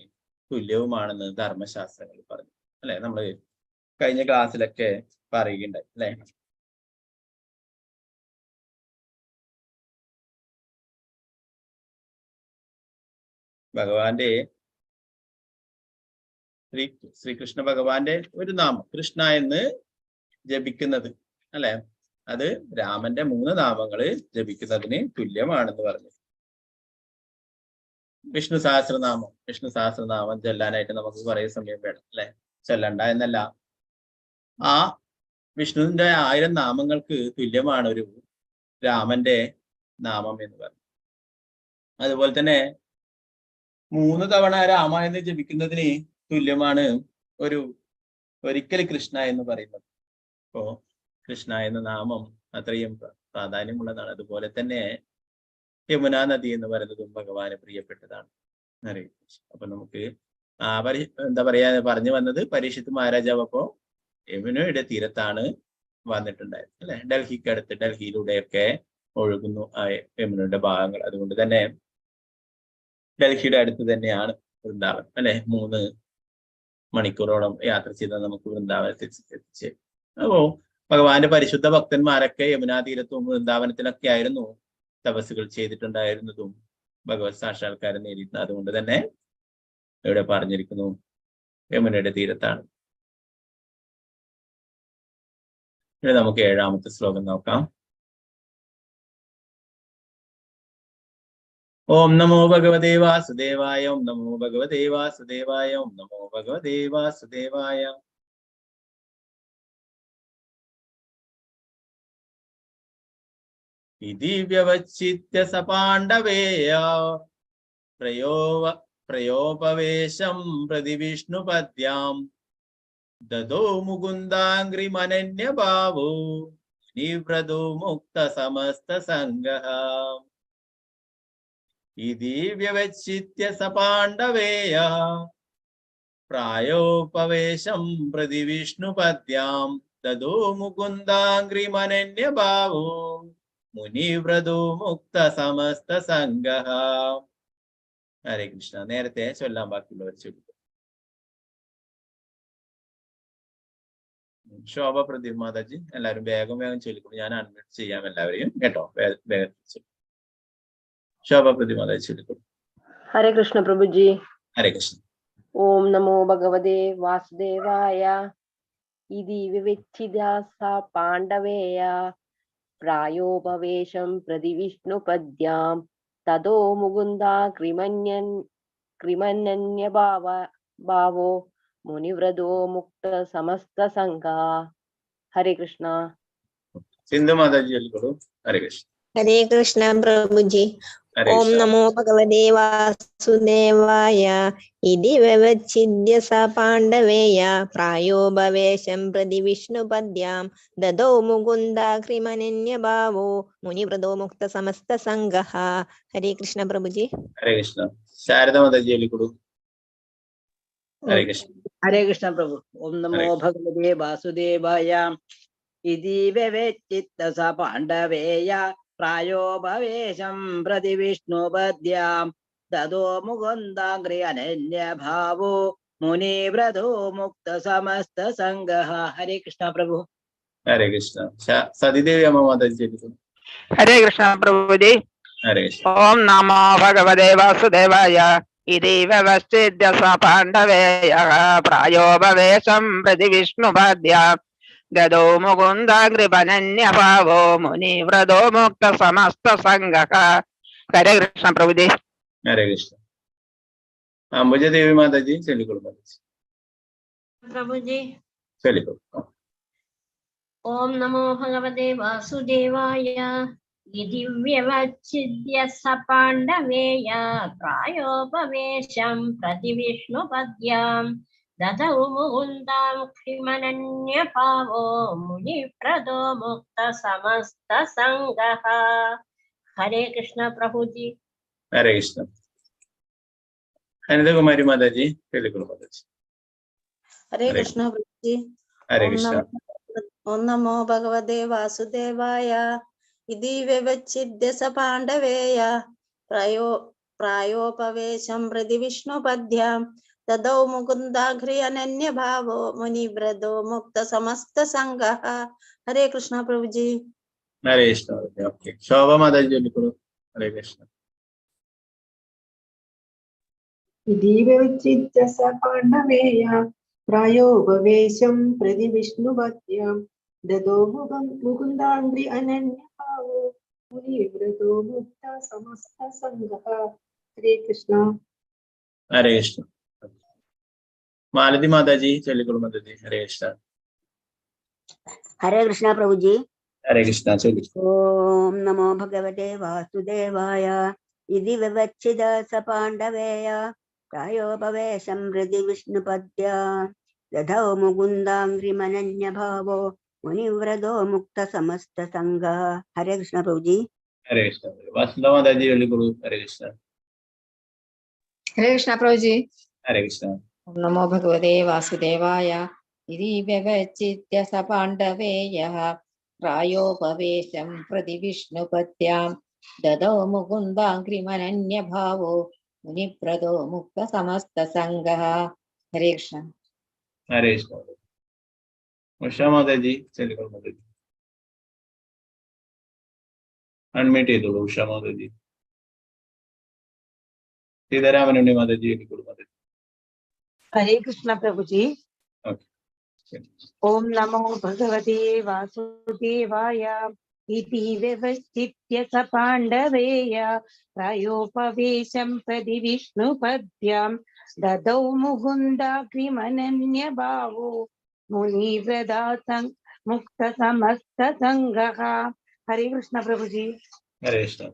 തുല്യവുമാണെന്ന് ധർമ്മശാസ്ത്രങ്ങൾ പറഞ്ഞു, അല്ലെ? നമ്മൾ കഴിഞ്ഞ ക്ലാസ്സിലൊക്കെ പറയുകയുണ്ടായി, അല്ലെ? ഭഗവാന്റെ ശ്രീകൃഷ്ണ ഭഗവാന്റെ ഒരു നാമം കൃഷ്ണ എന്ന് ജപിക്കുന്നത്, അല്ലെ? അത് രാമന്റെ 3 നാമങ്ങള് ജപിക്കുന്നതിന് തുല്യമാണെന്ന് പറഞ്ഞു. വിഷ്ണു സഹസ്രനാമം ചൊല്ലാനായിട്ട് നമുക്ക് കുറെ സമയം വേണം, അല്ലെ? ചൊല്ലണ്ട എന്നല്ല, ആ വിഷ്ണുവിന്റെ 1000 നാമങ്ങൾക്ക് തുല്യമാണ് ഒരു രാമന്റെ നാമം എന്ന് പറഞ്ഞു. അതുപോലെ തന്നെ 3 തവണ രാമ എന്ന് ജപിക്കുന്നതിന് തുല്യമാണ് ഒരിക്കൽ കൃഷ്ണ എന്ന് പറയുന്നത്. അപ്പോ കൃഷ്ണ എന്ന നാമം അത്രയും പ്രാധാന്യമുള്ളതാണ്. അതുപോലെ തന്നെ യമുനാ നദി എന്ന് പറയുന്നതും ഭഗവാന് പ്രിയപ്പെട്ടതാണ്. അപ്പൊ നമുക്ക് എന്താ പറയാ പറഞ്ഞു വന്നത്, പരീക്ഷിത്ത് മഹാരാജാവ് അപ്പോ യമുനയുടെ തീരത്താണ് വന്നിട്ടുണ്ടായത്, അല്ലെ? ഡൽഹിക്കടുത്ത്, ഡൽഹിയിലൂടെയൊക്കെ ഒഴുകുന്നു ആ യമുനയുടെ ഭാഗങ്ങൾ. അതുകൊണ്ട് തന്നെ ഡൽഹിയുടെ അടുത്ത് തന്നെയാണ് വൃന്ദാവൻ, അല്ലെ? 3 മണിക്കൂറോളം യാത്ര ചെയ്താൽ നമുക്ക് വൃന്ദാവനത്തിൽ എത്തിച്ചേ. അപ്പോ ഭഗവാന്റെ പരിശുദ്ധ ഭക്തന്മാരൊക്കെ യമുനാ തീരത്തും വൃന്ദാവനത്തിലൊക്കെ ആയിരുന്നു തപസ്സുകൾ ചെയ്തിട്ടുണ്ടായിരുന്നതും ഭഗവത് സാക്ഷാത്കാരം നേടിയിരുന്നത്. അതുകൊണ്ട് തന്നെ ഇവിടെ പറഞ്ഞിരിക്കുന്നു യമുനയുടെ തീരത്താണ്. ഇനി നമുക്ക് 7ാമത്തെ ശ്ലോകം നോക്കാം. ഓം നമോ ഭഗവതേ വാസുദേവായ, ഓം നമോ ഭഗവതേ വാസുദേവായ, ഓം നമോ ഭഗവതേ വാസുദേവായ. ഇതി വ്യവച്ഛിത്യ സപാണ്ഡവേയ പ്രയോപവേശം പ്രതി വിഷ്ണുപദ്യാം ദദോ മുകുന്ദാംഗ്രിമനന്യഭാവോ നിവ്രതോ മുക്ത സമസ്ത സംഗഃ. ഇതി വ്യവച്ഛിത്യ സപാണ്ഡവേയ പ്രായോപവേശം പ്രതി വിഷ്ണുപദ്യാം ദദോ മുകുന്ദാംഗ്രിമനന്യഭാവോ മുനിവ്രതോ മുക്ത സമസ്ത സംഗഃ. ഹരേ കൃഷ്ണ. നേരത്തെ ചൊല്ലാൻ ബാക്കിയുള്ളവർ ചൊല്ലിക്കും. ശോഭ പ്രദീപ് മാതാജി എല്ലാവരും വേഗം ചൊല്ലിക്കും. ഞാൻ അൺമ്യൂട്ട് ചെയ്യാം എല്ലാവരെയും കേട്ടോ. വേഗം ശോഭ പ്രദീപ് മാതാജി ചൊല്ലിക്കും. ഹരേ കൃഷ്ണ പ്രഭുജി. ഹരേ കൃഷ്ണ. ഓം നമോ ഭഗവതേ വാസുദേവായ. ഇതി വിവിച്ഛിതാ സാ പാണ്ഡവേയ പ്രായോപവേശം പ്രതി വിഷ്ണുപദ്യാം തതോ മുകുന്ദാ ക്രിമന്യഭാവോ മുനിവ്രതോ മുക്ത സമസ്ത സംഘാ. ഹരേ കൃഷ്ണ. സിന്ധു മാതാജി ചൊല്ലിക്കോളൂ. ഹരേ കൃഷ്ണ. ഹരേ കൃഷ്ണ പ്രഭുജി. ഓം നമോ ഭഗവതേ വാസുദേവായ. ഇതി വ്യവച്ഛിദ്യ സ പാണ്ഡവേയ പ്രായോപവേശം പ്രതി വിഷ്ണുപദ്യാം ദദോ മുകുന്ദാഗ്രിമനന്യഭാവോ മുനിവ്രതോ മുക്ത സമസ്ത സംഘഃ. ഹരേ കൃഷ്ണ പ്രഭുജി. ഹരേ കൃഷ്ണ. ശാരദ മാതാജി ചൊല്ലിക്കോളൂ. ഹരേ കൃഷ്ണ. ഹരേ കൃഷ്ണ പ്രഭു. ഓം നമോ ഭഗവതേ വാസുദേവായ. इति व्यवेच्चित्त स पाण्डवेय प्रायोपवेशं प्रति विष्णुपद्यां ददो मुकुन्दाग्रे अनन्यभावो मुनिव्रतो मुक्त समस्त संगः। हरे कृष्ण प्रभु। हरे कृष्ण। सतीदेवी अम्मा माता जी। हरे कृष्ण प्रभु जी। हरे कृष्ण। ओम नमो भगवते वासुदेवाय इति व्यवस्थित्य स पाण्डवेयः प्रायोपवेशं प्रति विष्णुपद्यां ददौ मुकुन्दाग्रिपनन्यभावो मुनिव्रतो मुक्त समस्त संगः। हरे कृष्ण प्रभु जी। हरे कृष्ण। अंबुजा देवी माता जी चलिए प्रभु जी। चलिए। ओम नमो भगवते वासुदेवाय इति व्यवच्छिद्य स पाण्डवेय प्रायोपवेशं प्रति विष्णुपद्यां ददौ मुकुन्दां क्षिमनन्यभावो मुनिप्रदो मुक्त समस्त संगः। हरे कृष्ण प्रभु जी। हरे कृष्ण। अनिता कुमारी माता जी चलिए माता जी। हरे कृष्ण प्रभु जी। हरे कृष्ण। ओम नमो भगवते वासुदेवाय इति व्यवच्छिद्य स पाण्डवेय प्रायोपवेशं प्रति विष्णुपद्यां ददौ मुकुन्दाग्रे अनन्यभावो मुनिव्रतो मुक्त समस्त संगः। हरे कृष्ण प्रभु जी। हरे कृष्ण। ओके शोभा माता जी चलिए। हरे कृष्ण। इति व्यवच्छिद्य स पाण्डवेय प्रायोपवेशं प्रति विष्णुपद्यां ददौ मुकुन्दाग्रे अनन्यभावो मुनिव्रतो मुक्त समस्त संगः। हरे कृष्ण। हरे कृष्ण। मालती माता जी चलिए माता जी। हरे कृष्ण। हरे कृष्ण प्रभु जी। हरे कृष्ण चलिए। ओम नमो भगवते वासुदेवाय इति व्यवच्छिद स पाण्डवेय प्रायोपवेशं प्रति विष्णुपद्यां ददौ मुकुन्दाग्रिमनन्यभावो मुनिव्रतो मुक्त समस्त संगः। हरे कृष्ण प्रभु जी। हरे कृष्ण। वासुदेव माता जी चलिए। हरे कृष्ण। हरे कृष्ण प्रभु जी। हरे कृष्ण। ओम नमो भगवते वासुदेवाय इति व्यवच्छिद्य स पाण्डवेयः प्रायोपवेशं प्रति विष्णुपद्यां ददौ मुकुन्दाग्रिमनन्यभावो मुनिप्रदो मुक्त समस्त संगः। हरे कृष्ण। हरे कृष्ण। उषा माता जी चलिए माता जी। अनम्यूट ചെയ്തോളൂ उषा माता जी। सीतारामन माता जी माता जी। हरे कृष्ण प्रभु जी। ओके। ओम नमो भगवते वासुदेवाय इति व्यवस्थित्य स पाण्डवेय प्रायोपवेशं प्रति विष्णुपद्यां ददौ मुकुन्दाग्रिमनन्यभावो मुनिव्रतो मुक्त समस्त संगः। हरे कृष्ण प्रभु जी। हरे कृष्ण।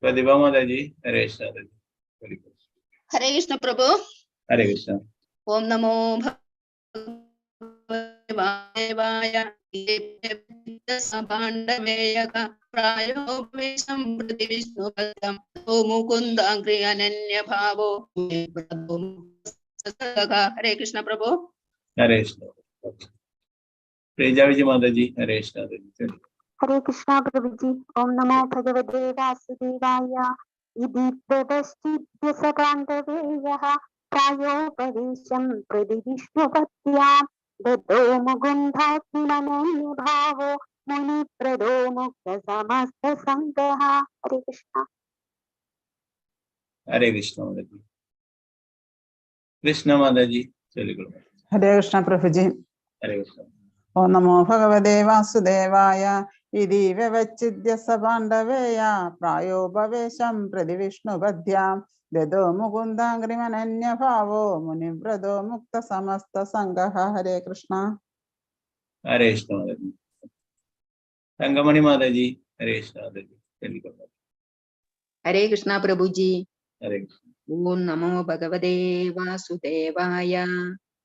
प्रतिभा माता जी। हरे कृष्ण। हरे कृष्ण प्रभु। हरे कृष्ण। ओम नमो भगवते पाण्डवेयः प्रायोपवेशं प्रति विष्णुपद्यां ददौ मुकुन्दाग्रे अनन्यभावो मुनिव्रतो मुक्त संगः। हरे कृष्ण प्रभु। हरे कृष्ण। प्रेजा विजय माता जी। हरे कृष्ण। हरे कृष्ण प्रभु जी। ओम नमो भगवते वासुदेवाय इति व्यवस्थित्य स पाण्डवेयः प्रायोपवेशं प्रति विष्णुपद्यां ददौ मुकुन्दाग्रिमनन्यभावो मुनिप्रदो मुक्त समस्त संगः। हरे कृष्ण। हरे कृष्ण माता जी। कृष्ण माता जी चलिए। हरे कृष्ण प्रभु जी। हरे कृष्ण। ओम नमो भगवते वासुदेवाय इति व्यवच्छिद्य स पाण्डवेय प्रायोपवेशं प्रति विष्णुपद्यां ददौ मुकुन्दाग्रिमनन्यभावो मुनिव्रतो मुक्त समस्त संगः। हरे कृष्ण। हरे कृष्ण माता जी। रंगमणि माता जी। हरे कृष्ण माता जी चलिए। हरे कृष्ण प्रभु जी। हरे कृष्ण। ओम नमो भगवते वासुदेवाय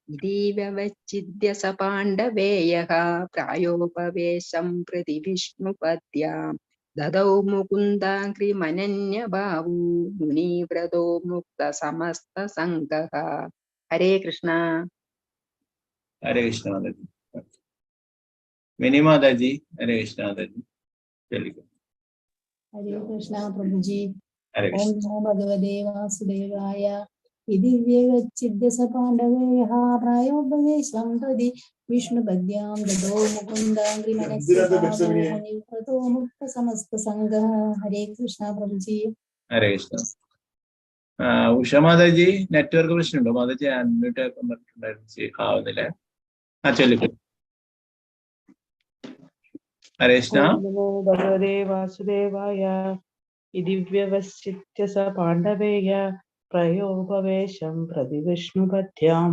इति व्यवच्छिद्य स पाण्डवेयः प्रायोपवेशं प्रति विष्णुपद्यां ददौ मुकुन्दाग्रिमनन्यभावो मुनिव्रतो मुक्त समस्त संगः। हरे कृष्ण। ഹരേ കൃഷ്ണ മാതാജി. മിനി മാതാജി ഹരേ കൃഷ്ണ മാതാജി. ചൊല്ലിക്കോ. ഹരേ കൃഷ്ണ പ്രഭുജി. ഹരേ ഓം കൃഷ്ണ. നമോ ഭഗവതേ വാസുദേവായ. ഇതി വ്യവച്ഛിദ്യസ പാണ്ഡവേഹ പ്രായോപവേശം പ്രതി വിഷ്ണുപദ്യാം ദദോ മുകുന്ദാംഗ്രിമനസ്യ ഭാവോ മുനിവ്രതോ മുക്ത സമസ്ത സംഘഃ. ഹരേ കൃഷ്ണ പ്രഭുജി. ഹരേ കൃഷ്ണ. ഉഷ മാതാജി നെറ്റ്വർക്ക് പ്രശ്നമുണ്ടോ മാതാജി? അൺമ്യൂട്ട് ആക്കാൻ പറഞ്ഞിട്ടുണ്ടായിരുന്നു, ആവുന്നില്ല. ചൊല്ലിക്കോ. ഹരേ കൃഷ്ണ. ഓം നമോ ഭഗവതേ വാസുദേവായ. ഇതി വ്യവച്ഛിദ്യ സ പാണ്ഡവേയ പ്രയോപവേശം പ്രതി വിഷ്ണുപദ്യാം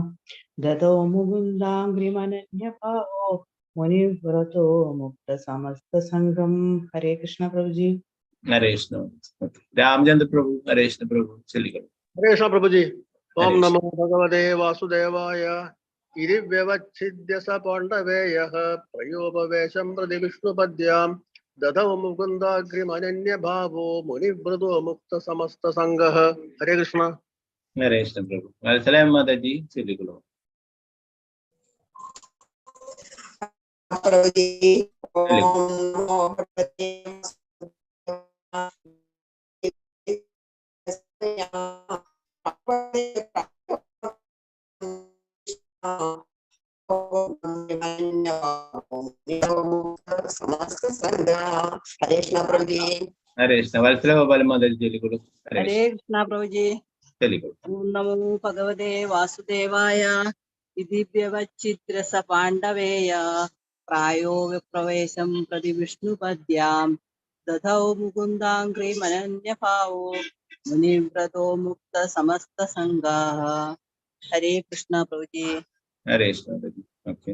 ദദോ മുകുന്ദാംഗ്രിമനന്യഭാവോ മുനിവ്രതോ മുക്ത സമസ്ത സംഘം. ഹരേ കൃഷ്ണ പ്രഭുജി. ഹരേ കൃഷ്ണ. രാമചന്ദ്ര പ്രഭു ഹരേ കൃഷ്ണ പ്രഭു ചൊല്ലിക്കോ. ഹരേ കൃഷ്ണ പ്രഭുജി. ഓം നമോ ഭഗവതേ വാസുദേവായ. ഇതി വ്യവച്ഛിദ്യ സ പാണ്ഡവേയഃ പ്രയോപവേശം പ്രതി വിഷ്ണുപദ്യാം ദദോ മുകുന്ദാഗ്രിമനന്യഭാവോ മുനിവ്രതോ മുക്ത സമസ്ത സംഘഃ. ഹരേ കൃഷ്ണ. ഹരേ കൃഷ്ണ പ്രഭു. വത്സല മാതാജി ചൊല്ലിക്കോ. ഹരേ കൃഷ്ണ പ്രഭുജി. ഹരേ കൃഷ്ണ. വത്സല ഗോപാല മാതാജി ചൊല്ലിക്കോളൂ. ഹരേ കൃഷ്ണ പ്രഭുജി. ചൊല്ലിക്കോളൂ. ഓം നമോ ഭഗവതേ വാസുദേവായ. ഇതി വ്യവച്ഛിദ്യ സ പാണ്ഡവേയ പ്രായോ വിപ്രവേശം പ്രതി വിഷ്ണുപദ്യാം ദദൗ മുകുന്ദാംഗ്രിമനന്യഭാവോ മുനിവ്രതോ മുക്ത സമസ്ത സംഘാഃ. ഹരേ കൃഷ്ണ പ്രഭുജി. ഹരേ കൃഷ്ണ മാതാജി. ഓക്കെ.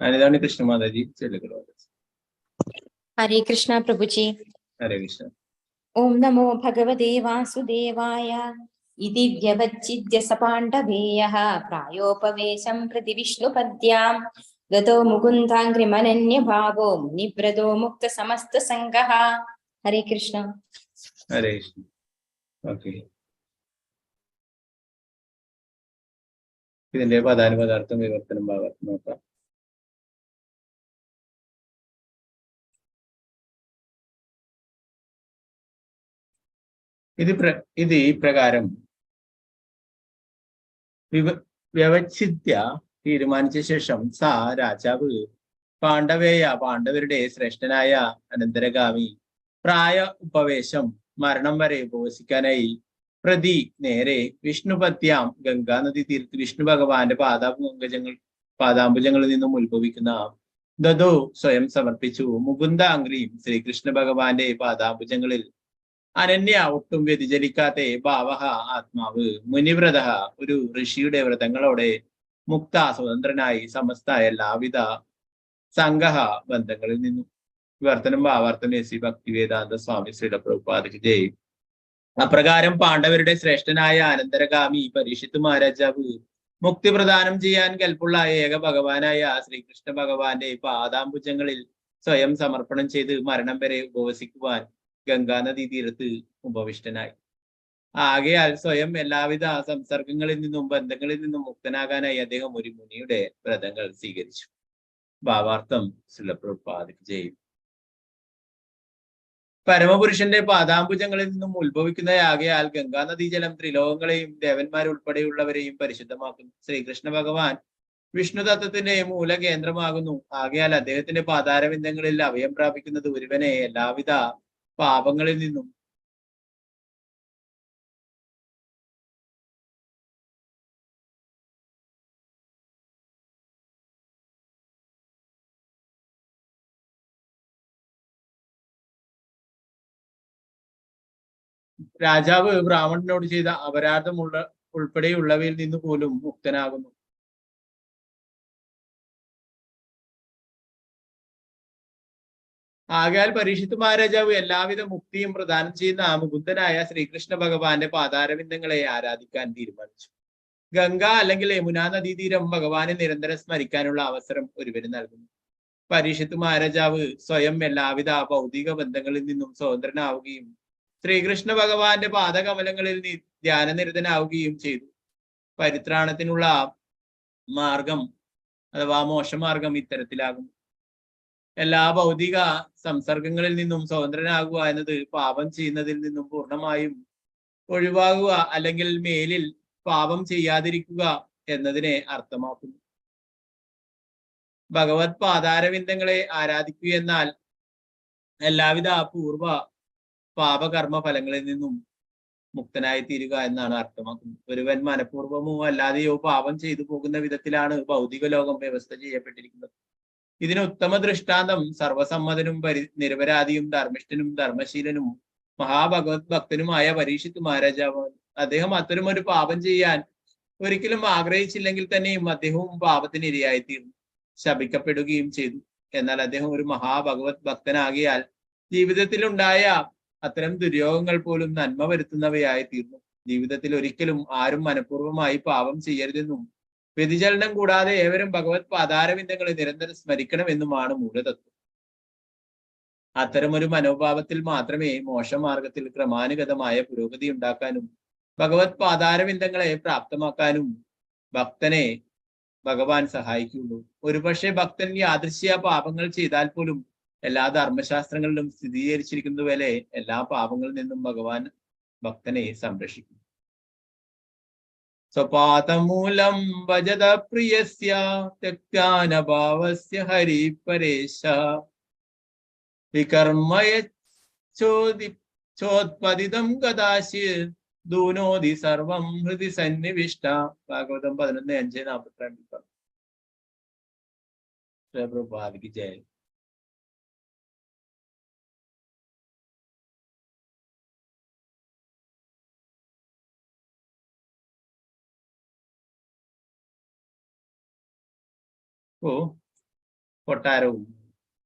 അനിതാണ് കൃഷ്ണ മാതാജി ചൊല്ലിക്കോളൂ. ഹരേ കൃഷ്ണ പ്രഭുജി. ഹരേ കൃഷ്ണ. ഓം നമോ ഭഗവതേ വാസുദേവായ. ഇതി വ്യവച്ഛിദ്യ സ പാണ്ഡവേയഃ പ്രായോപവേശം പ്രതി വിഷ്ണുപദ്യാം ദദോ മുകുന്ദാംഗ്രിമനന്യഭാവോ മുനിവ്രതോ മുക്ത സമസ്ത സംഘഃ. ഹരേ കൃഷ്ണ. ഹരേ കൃഷ്ണ. ഓക്കെ. ഇതിന്റെ പദാനുപദാർത്ഥം വിവർത്തനം ഭാഗത്ത് നോക്കാം. ഇത് ഈ പ്രകാരം വ്യവച്ഛിദ്യ തീരുമാനിച്ച ശേഷം രാജാവ് പാണ്ഡവരുടെ ശ്രേഷ്ഠനായ അനന്തരഗാമി പ്രായ ഉപവേശം മരണം വരെ ഉപവസിക്കാനായി പ്രതി നേരെ വിഷ്ണുപത്യാം ഗംഗാ നദി തീരത്ത് വിഷ്ണു ഭഗവാന്റെ പാദാംബുജങ്ങളിൽ നിന്നും ഉത്ഭവിക്കുന്ന ദദോ സ്വയം സമർപ്പിച്ചു. മുകുന്ദാംഗ്രിയും ശ്രീകൃഷ്ണ ഭഗവാന്റെ പാദാംബുജങ്ങളിൽ അനന്യ ഒട്ടും വ്യതിചലിക്കാത്ത ഭാവഹ ആത്മാവ് മുനിവ്രത ഒരു ഋഷിയുടെ വ്രതങ്ങളോടെ മുക്ത സ്വതന്ത്രനായി സമസ്ത എല്ലാവിധ സംഘഹ ബന്ധങ്ങളിൽ നിന്നും. വിവർത്തനം ഭാവാർത്ഥം എസ് ഭക്തിവേദാന്ത സ്വാമി ശ്രീല പ്രഭുപാദക്ക് ജയ്. അപ്രകാരം പാണ്ഡവരുടെ ശ്രേഷ്ഠനായ അനന്തരഗാമി പരീക്ഷിത്ത് മഹാരാജാവ് മുക്തി പ്രദാനം ചെയ്യാൻ കൽപ്പുള്ള ഏക ഭഗവാനായ ശ്രീകൃഷ്ണ ഭഗവാന്റെ പാദാംബുജങ്ങളിൽ സ്വയം സമർപ്പണം ചെയ്ത് മരണം വരെ ഉപവസിക്കുവാൻ ഗംഗാനദീ തീരത്ത് ഉപവിഷ്ടനായി. ആകയാൽ സ്വയം എല്ലാവിധ സംസർഗങ്ങളിൽ നിന്നും ബന്ധങ്ങളിൽ നിന്നും മുക്തനാകാനായി അദ്ദേഹം ഒരു മുനിയുടെ വ്രതങ്ങൾ സ്വീകരിച്ചു. ഭാവാർത്ഥം ശ്രീല പ്രഭുപാദക്ക് ജയ്. പരമപുരുഷന്റെ പാദാംബുജങ്ങളിൽ നിന്നും ഉത്ഭവിക്കുന്നതാകയാൽ ഗംഗാനദീജലം ത്രിലോകങ്ങളെയും ദേവന്മാരുൾപ്പെടെയുള്ളവരെയും പരിശുദ്ധമാക്കുന്നു. ശ്രീകൃഷ്ണ ഭഗവാൻ വിഷ്ണു തത്വത്തിന്റെ മൂല കേന്ദ്രമാകുന്നു. ആകയാൽ അദ്ദേഹത്തിന്റെ പാതാരബിന്ദങ്ങളിൽ അഭയം പ്രാപിക്കുന്നത് ഒരുവനെ എല്ലാവിധ പാപങ്ങളിൽ നിന്നും രാജാവ് ബ്രാഹ്മണനോട് ചെയ്ത അപരാധമുള്ള ഉൾപ്പെടെയുള്ളവയിൽ നിന്ന് പോലും മുക്തനാകുന്നു. ആകയാൽ പരീക്ഷിത്ത് മഹാരാജാവ് എല്ലാവിധ മുക്തിയും പ്രദാനം ചെയ്യുന്ന മുകുന്ദനായ ശ്രീകൃഷ്ണ ഭഗവാന്റെ പാതാരബിന്ദങ്ങളെ ആരാധിക്കാൻ തീരുമാനിച്ചു. ഗംഗ അല്ലെങ്കിൽ യമുനാ നദീതീരം ഭഗവാനെ നിരന്തരം സ്മരിക്കാനുള്ള അവസരം ഒരുവന് നൽകുന്നു. പരീക്ഷിത്ത് മഹാരാജാവ് സ്വയം എല്ലാവിധ ഭൗതിക ബന്ധങ്ങളിൽ നിന്നും സ്വതന്ത്രനാവുകയും ശ്രീകൃഷ്ണ ഭഗവാന്റെ പാദകമലങ്ങളിൽ ധ്യാനനിരതനാവുകയും ചെയ്തു. പരിത്രാണത്തിനുള്ള മാർഗം അഥവാ മോശമാർഗം ഇത്തരത്തിലാകും. എല്ലാ ഭൗതിക സംസർഗങ്ങളിൽ നിന്നും സ്വതന്ത്രനാകുക എന്നത് പാപം ചെയ്യുന്നതിൽ നിന്നും പൂർണ്ണമായും ഒഴിവാകുക അല്ലെങ്കിൽ മേലിൽ പാപം ചെയ്യാതിരിക്കുക എന്നതിനെ അർത്ഥമാക്കുന്നു. ഭഗവത് പാതാരവിന്ദങ്ങളെ ആരാധിക്കുക എന്നാൽ എല്ലാവിധ പൂർവ പാപകർമ്മ ഫലങ്ങളിൽ നിന്നും മുക്തനായി തീരുക എന്നാണ് അർത്ഥമാക്കുന്നത്. ഒരുവൻ മനഃപൂർവ്വമോ അല്ലാതെയോ പാപം ചെയ്തു പോകുന്ന വിധത്തിലാണ് ഭൗതിക ലോകം വ്യവസ്ഥ ചെയ്യപ്പെട്ടിരിക്കുന്നത്. ഇതിന് ഉത്തമ ദൃഷ്ടാന്തം സർവസമ്മതനും നിരപരാധിയും ധർമ്മിഷ്ഠനും ധർമ്മശീലനും മഹാഭഗവത് ഭക്തനുമായ പരീക്ഷിത്ത് മഹാരാജാവ്. അദ്ദേഹം അത്തരം ഒരു പാപം ചെയ്യാൻ ഒരിക്കലും ആഗ്രഹിച്ചില്ലെങ്കിൽ തന്നെയും അദ്ദേഹവും പാപത്തിന് ഇരയായിത്തീർന്നു, ശപിക്കപ്പെടുകയും ചെയ്തു. എന്നാൽ അദ്ദേഹം ഒരു മഹാഭഗവത് ഭക്തനാകിയാൽ ജീവിതത്തിൽ ഉണ്ടായ അത്തരം ദുര്യോഗങ്ങൾ പോലും നന്മ വരുത്തുന്നവയായി തീർന്നു. ജീവിതത്തിൽ ഒരിക്കലും ആരും മനഃപൂർവ്വമായി പാപം ചെയ്യരുതെന്നും വ്യതിചലനം കൂടാതെ ഏവരും ഭഗവത് പാതാരവിന്ദങ്ങളെ നിരന്തരം സ്മരിക്കണമെന്നുമാണ് മൂലതത്വം. അത്തരമൊരു മനോഭാവത്തിൽ മാത്രമേ മോശമാർഗത്തിൽ ക്രമാനുഗതമായ പുരോഗതി ഉണ്ടാക്കാനും ഭഗവത് പാതാരവിന്ദങ്ങളെ പ്രാപ്തമാക്കാനും ഭക്തനെ ഭഗവാൻ സഹായിക്കുള്ളൂ. ഒരുപക്ഷെ ഭക്തൻ യാദൃശ്യ പാപങ്ങൾ ചെയ്താൽ പോലും എല്ലാ ധർമ്മശാസ്ത്രങ്ങളിലും സ്ഥിരീകരിച്ചിരിക്കുന്നതുപോലെ എല്ലാ പാപങ്ങളിൽ നിന്നും ഭഗവാൻ ഭക്തനെ സംരക്ഷിക്കും. സ്വപാതമൂലം ഭജത പ്രിയസ്യ ത്യക്താനഭാവസ്യ ഹരി പരേശ വികർമ്മയോത്പതിതം കദാശിത് ദൂനോതി സർവം ഹൃദി സന്നിവിഷ്ട. ഭാഗവതം 11:5-42. പ്രഭുപാദിക്ക് ജയ. ഓ കൊട്ടാരവും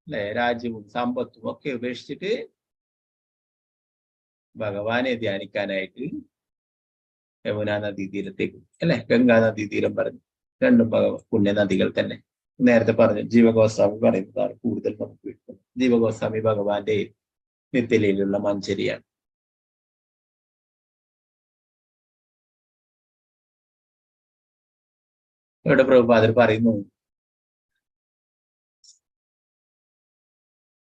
അല്ലെ രാജ്യവും സമ്പത്തും ഒക്കെ ഉപേക്ഷിച്ചിട്ട് ഭഗവാനെ ധ്യാനിക്കാനായിട്ട് യമുനാ നദീ തീരത്തേക്ക് അല്ലെ ഗംഗാ നദീ തീരം പറഞ്ഞു. രണ്ടും പുണ്യനദികൾ തന്നെ. നേരത്തെ പറഞ്ഞു ജീവഗോസ്വാമി പറയുന്നതാണ് കൂടുതൽ നമുക്ക് കിട്ടുന്നത്. ജീവഗോസ്വാമി ഭഗവാന്റെ നിത്യലയിലുള്ള മഞ്ചരിയാണ്. ഇവിടെ പ്രഭുപാദർ പറയുന്നു,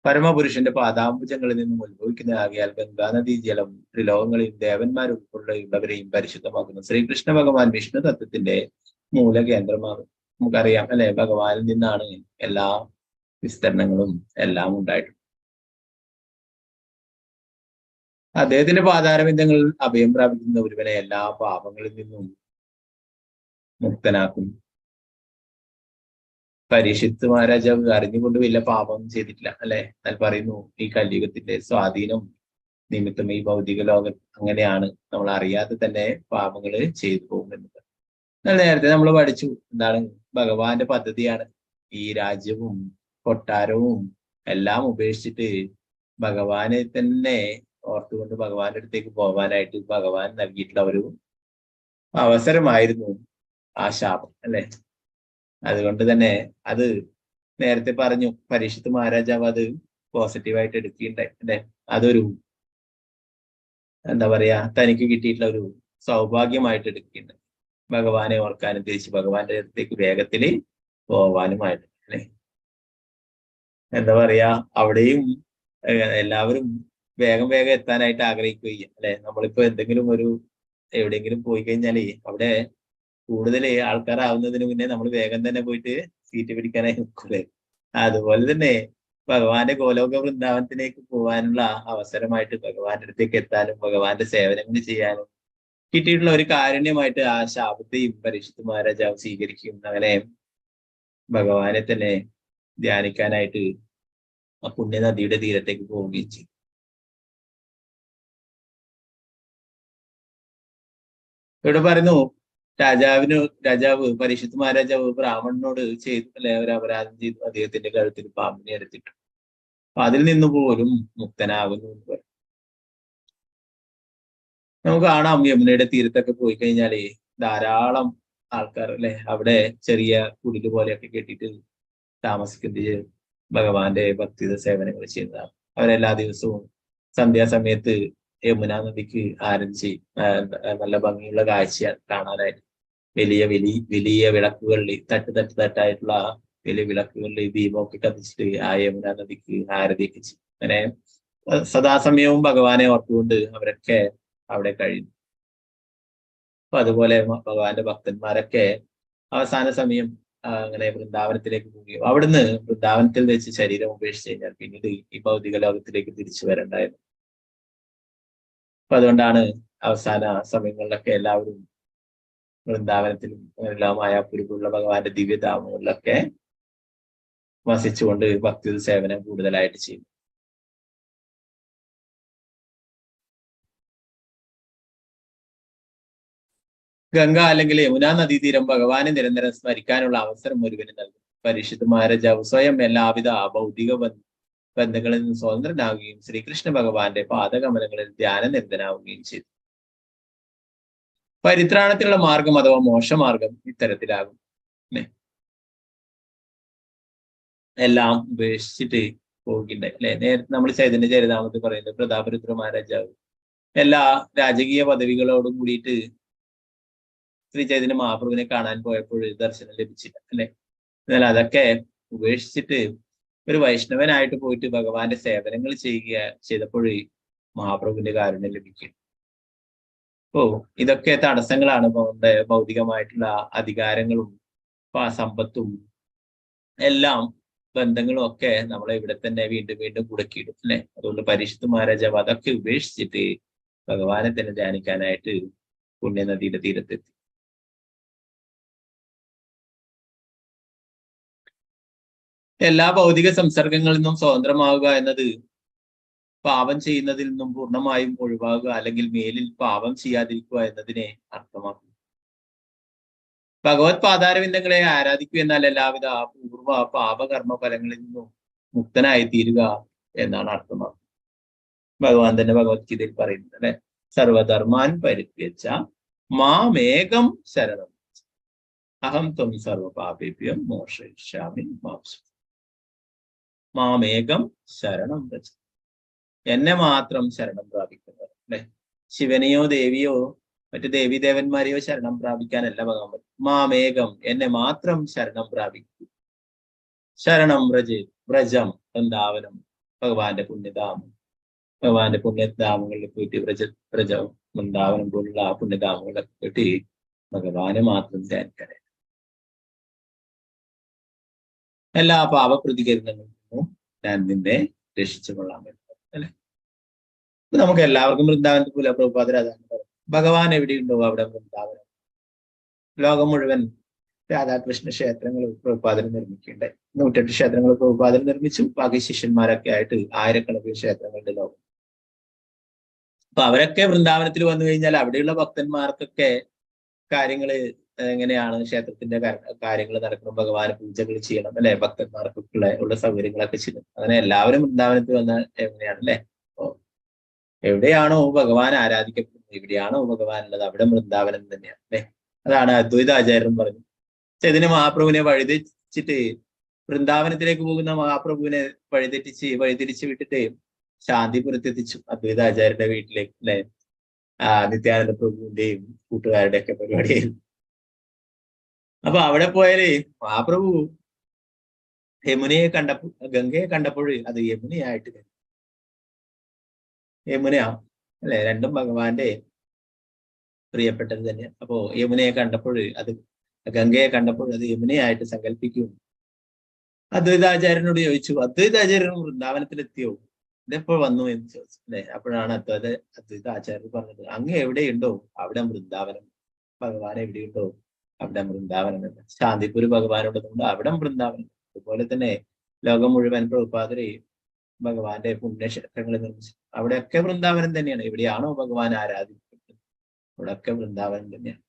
പരമപുരുഷന്റെ പാദാംബുജങ്ങളിൽ നിന്നും ഉത്ഭവിക്കുന്നതാകിയാൽ ഗംഗാനദീ ജലം ത്രിലോകങ്ങളിൽ ദേവന്മാരുൾപ്പെടെയുള്ളവരെയും പരിശുദ്ധമാക്കുന്നു. ശ്രീകൃഷ്ണ ഭഗവാൻ വിഷ്ണു തത്വത്തിന്റെ മൂലകേന്ദ്രമാകും. നമുക്കറിയാം അല്ലെ, ഭഗവാനിൽ നിന്നാണ് എല്ലാ വിസ്തരണങ്ങളും എല്ലാം ഉണ്ടായിട്ടുള്ളത്. അദ്ദേഹത്തിന്റെ പാതാരബിന്ദങ്ങൾ അഭയം പ്രാപിക്കുന്ന ഒരുവനെ എല്ലാ പാപങ്ങളിൽ നിന്നും മുക്തനാക്കുന്നു. പരീക്ഷിത്ത് മഹാരാജാവ് അറിഞ്ഞുകൊണ്ട് വലിയ പാപം ചെയ്തിട്ടില്ല അല്ലെ. എന്നാൽ പറയുന്നു ഈ കലിയുഗത്തിന്റെ സ്വാധീനം നിമിത്തം ഈ ഭൗതിക ലോകം അങ്ങനെയാണ്, നമ്മൾ അറിയാതെ തന്നെ പാപങ്ങൾ ചെയ്തു പോകുമെന്നത്. എന്നാൽ നേരത്തെ നമ്മൾ പഠിച്ചു എന്താണ്, ഭഗവാന്റെ പദ്ധതിയാണ് ഈ രാജ്യവും കൊട്ടാരവും എല്ലാം ഉപേക്ഷിച്ചിട്ട് ഭഗവാനെ തന്നെ ഓർത്തുകൊണ്ട് ഭഗവാന്റെ അടുത്തേക്ക് പോകാനായിട്ട് ഭഗവാൻ നൽകിയിട്ടുള്ള ഒരു അവസരമായിരുന്നു ആ ശാപം അല്ലെ. അതുകൊണ്ട് തന്നെ അത് നേരത്തെ പറഞ്ഞു പരീക്ഷിത്ത് മഹാരാജാവ് അത് പോസിറ്റീവായിട്ട് എടുക്കുകയുണ്ടായി അല്ലെ. അതൊരു എന്താ പറയാ, തനിക്ക് കിട്ടിയിട്ടുള്ള ഒരു സൗഭാഗ്യമായിട്ട് എടുക്കുകയുണ്ടായി. ഭഗവാനെ ഓർക്കാനും തിരിച്ച് ഭഗവാന്റെ അടുത്തേക്ക് വേഗത്തിൽ പോവാനുമായിട്ട് അല്ലെ. എന്താ പറയാ, അവിടെയും എല്ലാവരും വേഗം വേഗം എത്താനായിട്ട് ആഗ്രഹിക്കുകയും അല്ലെ. നമ്മളിപ്പോ എന്തെങ്കിലും ഒരു എവിടെയെങ്കിലും പോയി കഴിഞ്ഞാല് അവിടെ കൂടുതൽ ആൾക്കാരാവുന്നതിന് മുന്നേ നമ്മൾ വേഗം തന്നെ പോയിട്ട് സീറ്റ് പിടിക്കാനായി നിൽക്കൂലേ. അതുപോലെ തന്നെ ഭഗവാന്റെ ഗോലോക വൃന്ദാവനത്തിലേക്ക് പോകാനുള്ള അവസരമായിട്ട് ഭഗവാന്റെ അടുത്തേക്ക് എത്താനും ഭഗവാന്റെ സേവനങ്ങൾ ചെയ്യാനും കിട്ടിയിട്ടുള്ള ഒരു കാരുണ്യമായിട്ട് ആ ശാപത്തെയും പരീക്ഷിത്ത് മഹാരാജാവ് സ്വീകരിക്കും. അങ്ങനെ ഭഗവാനെ തന്നെ ധ്യാനിക്കാനായിട്ട് ആ പുണ്യനദിയുടെ തീരത്തേക്ക് പോവുകയും ചെയ്യും. ഇവിടെ പറയുന്നു, രാജാവ് പരീക്ഷിത്ത് മഹാരാജാവ് ബ്രാഹ്മണനോട് ചെയ്തു അല്ലെ, ഒരു അപരാധം ചെയ്തു, അദ്ദേഹത്തിന്റെ കഴുത്തിൽ പാമ്പിനെ എടുത്തിട്ടു. അപ്പൊ അതിൽ നിന്ന് പോലും മുക്തനാകുന്നു എന്ന് പറയും. നമുക്ക് കാണാം യമുനയുടെ തീരത്തൊക്കെ പോയി കഴിഞ്ഞാല് ധാരാളം ആൾക്കാർ അല്ലെ അവിടെ ചെറിയ കുടില് പോലെയൊക്കെ കെട്ടിയിട്ട് താമസിക്കുന്നത് ഭഗവാന്റെ ഭക്തിയുടെ സേവനങ്ങൾ ചെയ്യുന്നതാണ്. അവരെല്ലാ ദിവസവും സന്ധ്യാസമയത്ത് യമുനാ നദിക്ക് ആരംഭിച്ച് നല്ല ഭംഗിയുള്ള കാഴ്ച കാണാനായിട്ട് വലിയ വിളക്കുകളിൽ തട്ടായിട്ടുള്ള വലിയ വിളക്കുകളിൽ ദീപമൊക്കെ കത്തിച്ചിട്ട് ആ യമുന നദിക്ക് ആരതിയൊക്കെ ചെയ്യും. അങ്ങനെ സദാസമയവും ഭഗവാനെ ഓർത്തുകൊണ്ട് അവരൊക്കെ അവിടെ കഴിയുന്നു. അപ്പൊ അതുപോലെ ഭഗവാന്റെ ഭക്തന്മാരൊക്കെ അവസാന സമയം അങ്ങനെ വൃന്ദാവനത്തിലേക്ക് പോവുകയും അവിടുന്ന് വൃന്ദാവനത്തിൽ വെച്ച് ശരീരം ഉപേക്ഷിച്ച് കഴിഞ്ഞാൽ പിന്നീട് ഈ ഭൗതിക ലോകത്തിലേക്ക് തിരിച്ചു വരണ്ടായിരുന്നു. അപ്പൊ അതുകൊണ്ടാണ് അവസാന സമയങ്ങളിലൊക്കെ എല്ലാവരും വൃന്ദാവനത്തിലും എല്ലാം മായാപുരിക്കുള്ള ഭഗവാന്റെ ദിവ്യധാമങ്ങളിലൊക്കെ വസിച്ചുകൊണ്ട് ഭക്തി സേവനം കൂടുതലായിട്ട് ചെയ്യും. ഗംഗ അല്ലെങ്കിൽ യമുനാ നദീതീരം ഭഗവാനെ നിരന്തരം സ്മരിക്കാനുള്ള അവസരം ഒരുവന് നൽകും. പരിശുദ്ധ മഹാരാജാവ് സ്വയം എല്ലാവിധ ഭൗതിക ബന്ധങ്ങളിൽ നിന്ന് സ്വതന്ത്രനാവുകയും ശ്രീകൃഷ്ണ ഭഗവാന്റെ പാദകമലങ്ങളിൽ ധ്യാനനിരതനാവുകയും ചെയ്തു. പരിത്രാണത്തിലുള്ള മാർഗം അഥവാ മോശമാർഗം ഇത്തരത്തിലാകും. എല്ലാം ഉപേക്ഷിച്ചിട്ട് പോവുകയുണ്ടായി അല്ലെ. നേരത്തെ നമ്മൾ ചൈതന്യ ചരിതാമത്തിൽ പറയുന്നത് പ്രതാപരുദ്ര മഹാരാജാവ് എല്ലാ രാജകീയ പദവികളോടും കൂടിയിട്ട് ശ്രീ ചൈതന്യ മഹാപ്രഭുവിനെ കാണാൻ പോയപ്പോൾ ദർശനം ലഭിച്ചില്ല അല്ലെ. എന്നാൽ അതൊക്കെ ഉപേക്ഷിച്ചിട്ട് ഒരു വൈഷ്ണവനായിട്ട് പോയിട്ട് ഭഗവാന്റെ സേവനങ്ങൾ ചെയ്തപ്പോൾ മഹാപ്രഭുവിന്റെ കാരുണ്യം ലഭിക്കും. അപ്പോ ഇതൊക്കെ തടസ്സങ്ങളാണ് ഭൗതികമായിട്ടുള്ള അധികാരങ്ങളും സമ്പത്തും എല്ലാം ബന്ധങ്ങളും ഒക്കെ നമ്മളെ ഇവിടെ തന്നെ വീണ്ടും വീണ്ടും കുടുക്കിയിടും അല്ലെ. അതുകൊണ്ട് പരിശുദ്ധ മഹാരാജാവ് അതൊക്കെ ഉപേക്ഷിച്ചിട്ട് ഭഗവാനെ തന്നെ ധ്യാനിക്കാനായിട്ട് പുണ്യനദിയുടെ തീരത്തെത്തി. എല്ലാ ഭൗതിക സംസർഗങ്ങളിൽ നിന്നും സ്വതന്ത്രമാവുക എന്നത് പാപം ചെയ്യുന്നതിൽ നിന്നും പൂർണ്ണമായും ഒഴിവാകുക അല്ലെങ്കിൽ മേലിൽ പാപം ചെയ്യാതിരിക്കുക എന്നതിനെ അർത്ഥമാക്കുന്നു. ഭഗവത് പാതാരവിന്ദങ്ങളെ ആരാധിക്കുക എന്നാൽ എല്ലാവിധ പൂർവ്വ പാപകർമ്മ ഫലങ്ങളിൽ നിന്നും മുക്തനായി തീരുക എന്നാണ് അർത്ഥമാക്കുന്നത്. ഭഗവാൻ തന്നെ ഭഗവത്ഗീതയിൽ പറയുന്നത് അല്ലെ, സർവധർമാൻ പരിത്യജ മാമേകം ശരണം അഹം ത്വം സർവപാപേഭ്യം മോക്ഷയിഷ്യാമി മാ മാമേകം ശരണം വ്രജ. എന്നെ മാത്രം ശരണം പ്രാപിക്കുന്നവർ അല്ലെ. ശിവനെയോ ദേവിയോ മറ്റു ദേവീദേവന്മാരെയോ ശരണം പ്രാപിക്കാനല്ല ഭഗവാൻ പറയും. മാമേകം എന്നെ മാത്രം ശരണം പ്രാപിക്കൂ. ശരണം വ്രജം വൃന്ദാവനം ഭഗവാന്റെ പുണ്യധാമം. ഭഗവാന്റെ പുണ്യധാമങ്ങളിൽ പോയിട്ട് വ്രജം വൃന്ദാവനം പോലുള്ള ആ പുണ്യധാമങ്ങളിലൊക്കെ പോയിട്ട് ഭഗവാനെ മാത്രം ധ്യാനിക്കാനായിട്ട് എല്ലാ പാപപ്രതികരണങ്ങളിൽ നിന്നും ഞാൻ നിന്നെ രക്ഷിച്ചു കൊള്ളാൻ പറ്റും അല്ലെ. നമുക്ക് എല്ലാവർക്കും വൃന്ദാവനത്തിൽ പോലെ പ്രഭുപാദരാജാണ് പറയും, ഭഗവാൻ എവിടെയുണ്ടോ അവിടെ വൃന്ദാവനം. ലോകം മുഴുവൻ രാധാകൃഷ്ണ ക്ഷേത്രങ്ങൾ പ്രഭുപാദൻ നിർമ്മിക്കുകയുണ്ടായി. 108 ക്ഷേത്രങ്ങൾ പ്രഭുപാദൻ നിർമ്മിച്ചു. ബാക്കി ശിഷ്യന്മാരൊക്കെ ആയിട്ട് ആയിരക്കണക്കിന് ക്ഷേത്രങ്ങളുടെ ലോകം. അപ്പൊ അവരൊക്കെ വൃന്ദാവനത്തിൽ വന്നു കഴിഞ്ഞാൽ അവിടെയുള്ള ഭക്തന്മാർക്കൊക്കെ കാര്യങ്ങള് എങ്ങനെയാണ് ക്ഷേത്രത്തിന്റെ കാര്യങ്ങൾ നടക്കണം, ഭഗവാന് പൂജകൾ ചെയ്യണം അല്ലെ, ഭക്തന്മാർക്കൊക്കെ ഉള്ള സൗകര്യങ്ങളൊക്കെ ചെയ്യണം. അങ്ങനെ എല്ലാവരും വൃന്ദാവനത്തിൽ വന്നാൽ എങ്ങനെയാണ് അല്ലെ. അപ്പോ എവിടെയാണോ ഭഗവാൻ ആരാധിക്കപ്പെടുന്നത്, എവിടെയാണോ ഭഗവാൻ ഉള്ളത് അവിടെ വൃന്ദാവനം തന്നെയാണ് അല്ലെ. അതാണ് അദ്വൈത ആചാര്യൻ പറഞ്ഞു. ചൈതന്യ മഹാപ്രഭുവിനെ വഴിതെറ്റിച്ചിട്ട് വൃന്ദാവനത്തിലേക്ക് പോകുന്ന മഹാപ്രഭുവിനെ വഴിതിരിച്ച് വിട്ടിട്ട് ശാന്തിപുരത്തെത്തിച്ചു അദ്വൈത ആചാര്യന്റെ വീട്ടിലേക്ക് അല്ലെ. നിത്യാനന്ദ പ്രഭുവിന്റെയും കൂട്ടുകാരുടെ ഒക്കെ പരിപാടിയായിരുന്നു. അപ്പൊ അവിടെ പോയാല് മഹാപ്രഭു യമുനയെ കണ്ടപ്പോൾ, ഗംഗയെ കണ്ടപ്പോൾ അത് യമുനയായിട്ട് യമുനയാ അല്ലെ. രണ്ടും ഭഗവാന്റെ പ്രിയപ്പെട്ടത് തന്നെയാണ്. അപ്പോ യമുനയെ കണ്ടപ്പോൾ അത് ഗംഗയെ കണ്ടപ്പോൾ അത് യമുനയായിട്ട് സങ്കല്പിക്കും. അദ്വൈതാചാര്യനോട് ചോദിച്ചു, അദ്വൈതാചാര്യൻ വൃന്ദാവനത്തിലെത്തിയോ, ഇതെപ്പോൾ വന്നു എന്ന് ചോദിച്ചു അല്ലെ. അപ്പോഴാണ് അദ്വൈതാചാര്യർ പറഞ്ഞത്, അങ്ങ് എവിടെയുണ്ടോ അവിടെ വൃന്ദാവനം. ഭഗവാൻ എവിടെയുണ്ടോ അവിടെ വൃന്ദാവനം എന്ന്. ശാന്തിപുര ഭഗവാനുള്ളതുകൊണ്ട് അവിടെ വൃന്ദാവനം. അതുപോലെ തന്നെ ലോകം മുഴുവൻ പ്രഭുപാദരെ ഭഗവാന്റെ പുണ്യക്ഷേത്രങ്ങൾ നിർമ്മിച്ചു. അവിടെയൊക്കെ വൃന്ദാവനം തന്നെയാണ്. എവിടെയാണോ ഭഗവാൻ ആരാധിക്കപ്പെട്ടത് അവിടെയൊക്കെ വൃന്ദാവനം തന്നെയാണ്.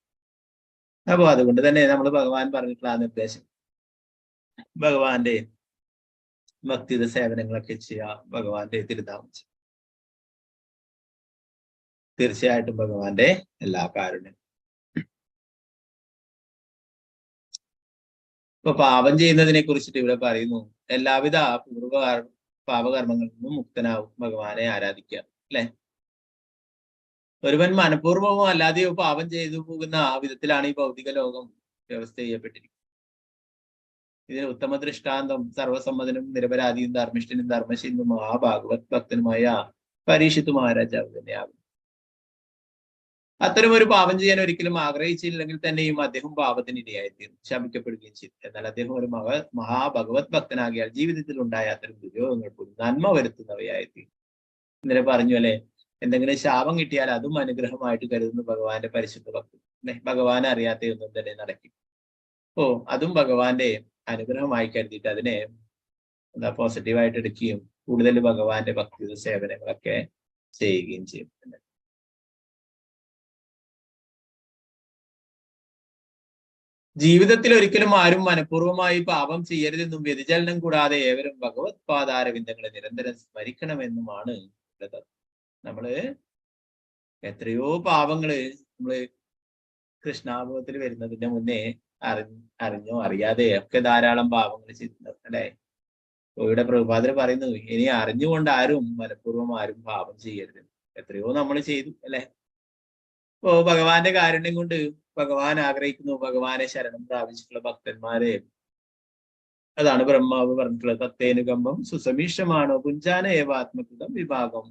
അപ്പോ അതുകൊണ്ട് തന്നെ നമ്മൾ ഭഗവാൻ പറഞ്ഞിട്ടുള്ള ആ നിർദ്ദേശം ഭഗവാന്റെ ഭക്തിയുടെ സേവനങ്ങളൊക്കെ ചെയ്യുക, ഭഗവാന്റെ തിരുതാമസം. തീർച്ചയായിട്ടും ഭഗവാന്റെ എല്ലാ കാരുണ്യം. ഇപ്പൊ പാപം ചെയ്യുന്നതിനെ കുറിച്ചിട്ട് ഇവിടെ പറയുന്നു, എല്ലാവിധ പാപകർമ്മങ്ങളിൽ നിന്നും മുക്തനാവും ഭഗവാനെ ആരാധിക്കുക അല്ലെ. ഒരുവൻ മനഃപൂർവ്വമോ അല്ലാതെയോ പാപം ചെയ്തു പോകുന്ന ആ വിധത്തിലാണ് ഈ ഭൗതിക ലോകം വ്യവസ്ഥ ചെയ്യപ്പെട്ടിരിക്കുന്നത്. ഇതിന് ഉത്തമ ദൃഷ്ടാന്തം സർവസമ്മതനും നിരപരാധിയും ധർമ്മിഷ്ഠനും ധർമ്മശീലനും മഹാഭാഗവത് ഭക്തനുമായ പരീക്ഷിത്ത് മഹാരാജാവ് തന്നെയാകും. അത്തരമൊരു പാപം ചെയ്യാൻ ഒരിക്കലും ആഗ്രഹിച്ചില്ലെങ്കിൽ തന്നെയും അദ്ദേഹം പാപത്തിന് ഇരയായിത്തീർന്നു, ശമിക്കപ്പെടുകയും ചെയ്തു. എന്നാൽ അദ്ദേഹം ഒരു മഹാഭഗവത് ഭക്തനാകിയാൽ ജീവിതത്തിൽ ഉണ്ടായ അത്തരം ദുര്യോഗങ്ങൾ പോലും നന്മ വരുത്തുന്നവയായിത്തീർന്നു. ഇന്നലെ പറഞ്ഞു അല്ലെ, എന്തെങ്കിലും ശാപം കിട്ടിയാൽ അതും അനുഗ്രഹമായിട്ട് കരുതുന്നു ഭഗവാന്റെ പരിശുദ്ധ ഭക്തൻ. ഭഗവാനെ അറിയാത്ത ഒന്നും തന്നെ നടക്കും. അതും ഭഗവാന്റെ അനുഗ്രഹമായി കരുതിയിട്ട് അതിനെ പോസിറ്റീവായിട്ട് എടുക്കുകയും കൂടുതൽ ഭഗവാന്റെ ഭക്തി സേവനങ്ങളൊക്കെ ചെയ്യുകയും ചെയ്യും. ജീവിതത്തിൽ ഒരിക്കലും ആരും മനഃപൂർവ്വമായി പാപം ചെയ്യരുതെന്നും വ്യതിചലനം കൂടാതെ ഏവരും ഭഗവത് പാദാരവിന്ദങ്ങളെ നിരന്തരം സ്മരിക്കണമെന്നുമാണ് ഉള്ളത്. നമ്മള് എത്രയോ പാപങ്ങള് നമ്മള് കൃഷ്ണാനുഭവത്തിൽ വരുന്നതിന്റെ മുന്നേ അറിഞ്ഞോ അറിയാതെ ഒക്കെ ധാരാളം പാപങ്ങൾ ചെയ്തിട്ടുണ്ട് അല്ലെ. ഇവിടെ പ്രഭുപാദർ പറയുന്നു, ഇനി അറിഞ്ഞുകൊണ്ട് ആരും മനഃപൂർവ്വം ആരും പാപം ചെയ്യരുത്. എത്രയോ നമ്മൾ ചെയ്തു അല്ലെ. ഭഗവാന്റെ കാരുണ്യം കൊണ്ട് ഭഗവാൻ ആഗ്രഹിക്കുന്നു ഭഗവാനെ ശരണം പ്രാപിച്ചിട്ടുള്ള ഭക്തന്മാരെ. അതാണ് ബ്രഹ്മാവ് പറഞ്ഞിട്ടുള്ളത്, തത്തേനുകമ്പം സുസമീഷമാണോ പുഞ്ചാന ഏവാത്മകൃതം വിഭാഗം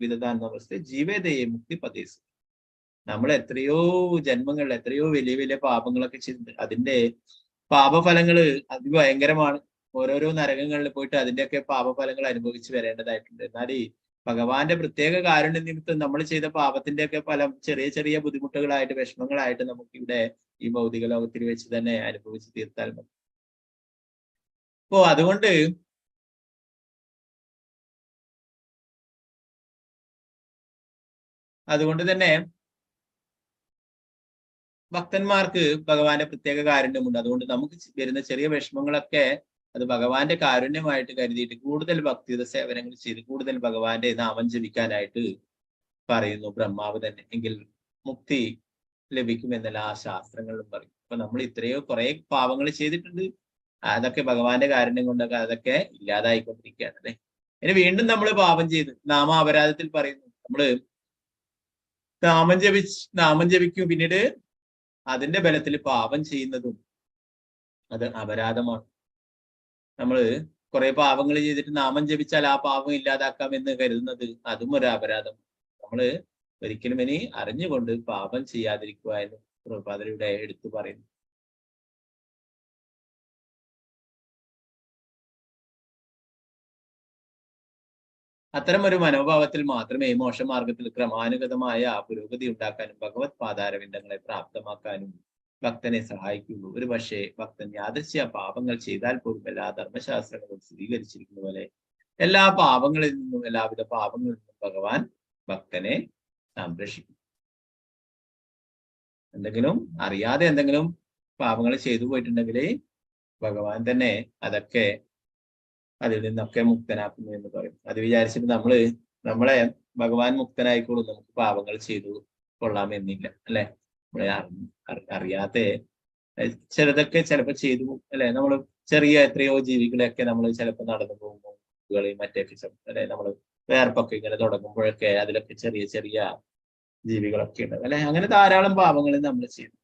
വിദതാൻ നമസ്തേ ജീവേദയെ മുക്തി പതേസ്. നമ്മൾ എത്രയോ ജന്മങ്ങൾ എത്രയോ വലിയ വലിയ പാപങ്ങളൊക്കെ ചെയ്തിട്ടുണ്ട്. അതിന്റെ പാപഫലങ്ങള് അതിഭയങ്കരമാണ്. ഓരോരോ നരകങ്ങളിൽ പോയിട്ട് അതിന്റെയൊക്കെ പാപഫലങ്ങൾ അനുഭവിച്ച് വരേണ്ടതായിട്ടുണ്ട്. എന്നാൽ ഈ ഭഗവാന്റെ പ്രത്യേക കാരുണ്യ നിമിത്തം നമ്മൾ ചെയ്ത പാപത്തിന്റെ ഒക്കെ ഫലം ചെറിയ ചെറിയ ബുദ്ധിമുട്ടുകളായിട്ട് വിഷമങ്ങളായിട്ട് നമുക്ക് ഇവിടെ ഈ ഭൗതിക ലോകത്തിൽ വെച്ച് തന്നെ അനുഭവിച്ച് തീർത്താൽ മതി. അതുകൊണ്ട് തന്നെ ഭക്തന്മാർക്ക് ഭഗവാന്റെ പ്രത്യേക കാരുണ്യമുണ്ട്. അതുകൊണ്ട് നമുക്ക് വരുന്ന ചെറിയ വിഷമങ്ങളൊക്കെ അത് ഭഗവാന്റെ കാരുണ്യമായിട്ട് കരുതിയിട്ട് കൂടുതൽ ഭക്തിയുത സേവനങ്ങൾ ചെയ്ത് കൂടുതൽ ഭഗവാന്റെ നാമം ജപിക്കാനായിട്ട് പറയുന്നു ബ്രഹ്മാവ് തന്നെ. എങ്കിൽ മുക്തി ലഭിക്കുമെന്നല്ല ആ ശാസ്ത്രങ്ങളിലും പറയും. അപ്പൊ നമ്മൾ ഇത്രയോ കുറെ പാപങ്ങൾ ചെയ്തിട്ടുണ്ട്. അതൊക്കെ ഭഗവാന്റെ കാരുണ്യം കൊണ്ടൊക്കെ അതൊക്കെ ഇല്ലാതായിക്കൊണ്ടിരിക്കുകയാണ് അല്ലെ. ഇനി വീണ്ടും നമ്മൾ പാപം ചെയ്ത് നാമാപരാധത്തിൽ പറയുന്നു, നമ്മള് നാമം ജപിക്കും, പിന്നീട് അതിന്റെ ബലത്തിൽ പാപം ചെയ്യുന്നതും അത് അപരാധമാണ്. നമ്മള് കുറെ പാപങ്ങൾ ചെയ്തിട്ട് നാമം ജപിച്ചാൽ ആ പാപം ഇല്ലാതാക്കാം എന്ന് കരുതുന്നത് അതും ഒരു അപരാധം. നമ്മള് ഒരിക്കലും ഇനി അറിഞ്ഞുകൊണ്ട് പാപം ചെയ്യാതിരിക്കുക എന്ന് പ്രഭുപാദരുടെ എടുത്തു പറയുന്നു. അത്തരം ഒരു മനോഭാവത്തിൽ മാത്രമേ മോക്ഷമാർഗത്തിൽ ക്രമാനുഗതമായ പുരോഗതി ഉണ്ടാക്കാനും ഭഗവത് പാദാരവിന്ദങ്ങളെ പ്രാപ്തമാക്കാനും ഭക്തനെ സഹായിക്കുള്ളൂ. ഒരു പക്ഷേ ഭക്തൻ യാദൃശ്യ പാപങ്ങൾ ചെയ്താൽ പോലും എല്ലാ ധർമ്മശാസ്ത്രങ്ങളും സ്ഥിരീകരിച്ചിരിക്കുന്ന പോലെ എല്ലാ പാപങ്ങളിൽ നിന്നും എല്ലാവിധ പാപങ്ങളിൽ നിന്നും ഭഗവാൻ ഭക്തനെ സംരക്ഷിക്കും. എന്തെങ്കിലും അറിയാതെ എന്തെങ്കിലും പാപങ്ങൾ ചെയ്തു പോയിട്ടുണ്ടെങ്കിൽ ഭഗവാൻ തന്നെ അതൊക്കെ അതിൽ നിന്നൊക്കെ മുക്തനാക്കുന്നു എന്ന് പറയും. അത് വിചാരിച്ചിട്ട് നമ്മളെ ഭഗവാൻ മുക്തനായിക്കോളും, നമുക്ക് പാപങ്ങൾ ചെയ്തു കൊള്ളാമെന്നില്ല അല്ലെ. നമ്മളെ അറിയാതെ ചിലതൊക്കെ ചിലപ്പോൾ ചെയ്തു അല്ലെ. നമ്മൾ ചെറിയ എത്രയോ ജീവികളെയൊക്കെ നമ്മൾ ചിലപ്പോൾ നടന്നു പോകുമ്പോൾ മറ്റൊക്കെ അല്ലെ, നമ്മൾ വേർപ്പൊക്കെ ഇങ്ങനെ തുടങ്ങുമ്പോഴൊക്കെ അതിലൊക്കെ ചെറിയ ചെറിയ ജീവികളൊക്കെ ഉണ്ട് അല്ലെ. അങ്ങനെ ധാരാളം പാപങ്ങൾ നമ്മൾ ചെയ്തു.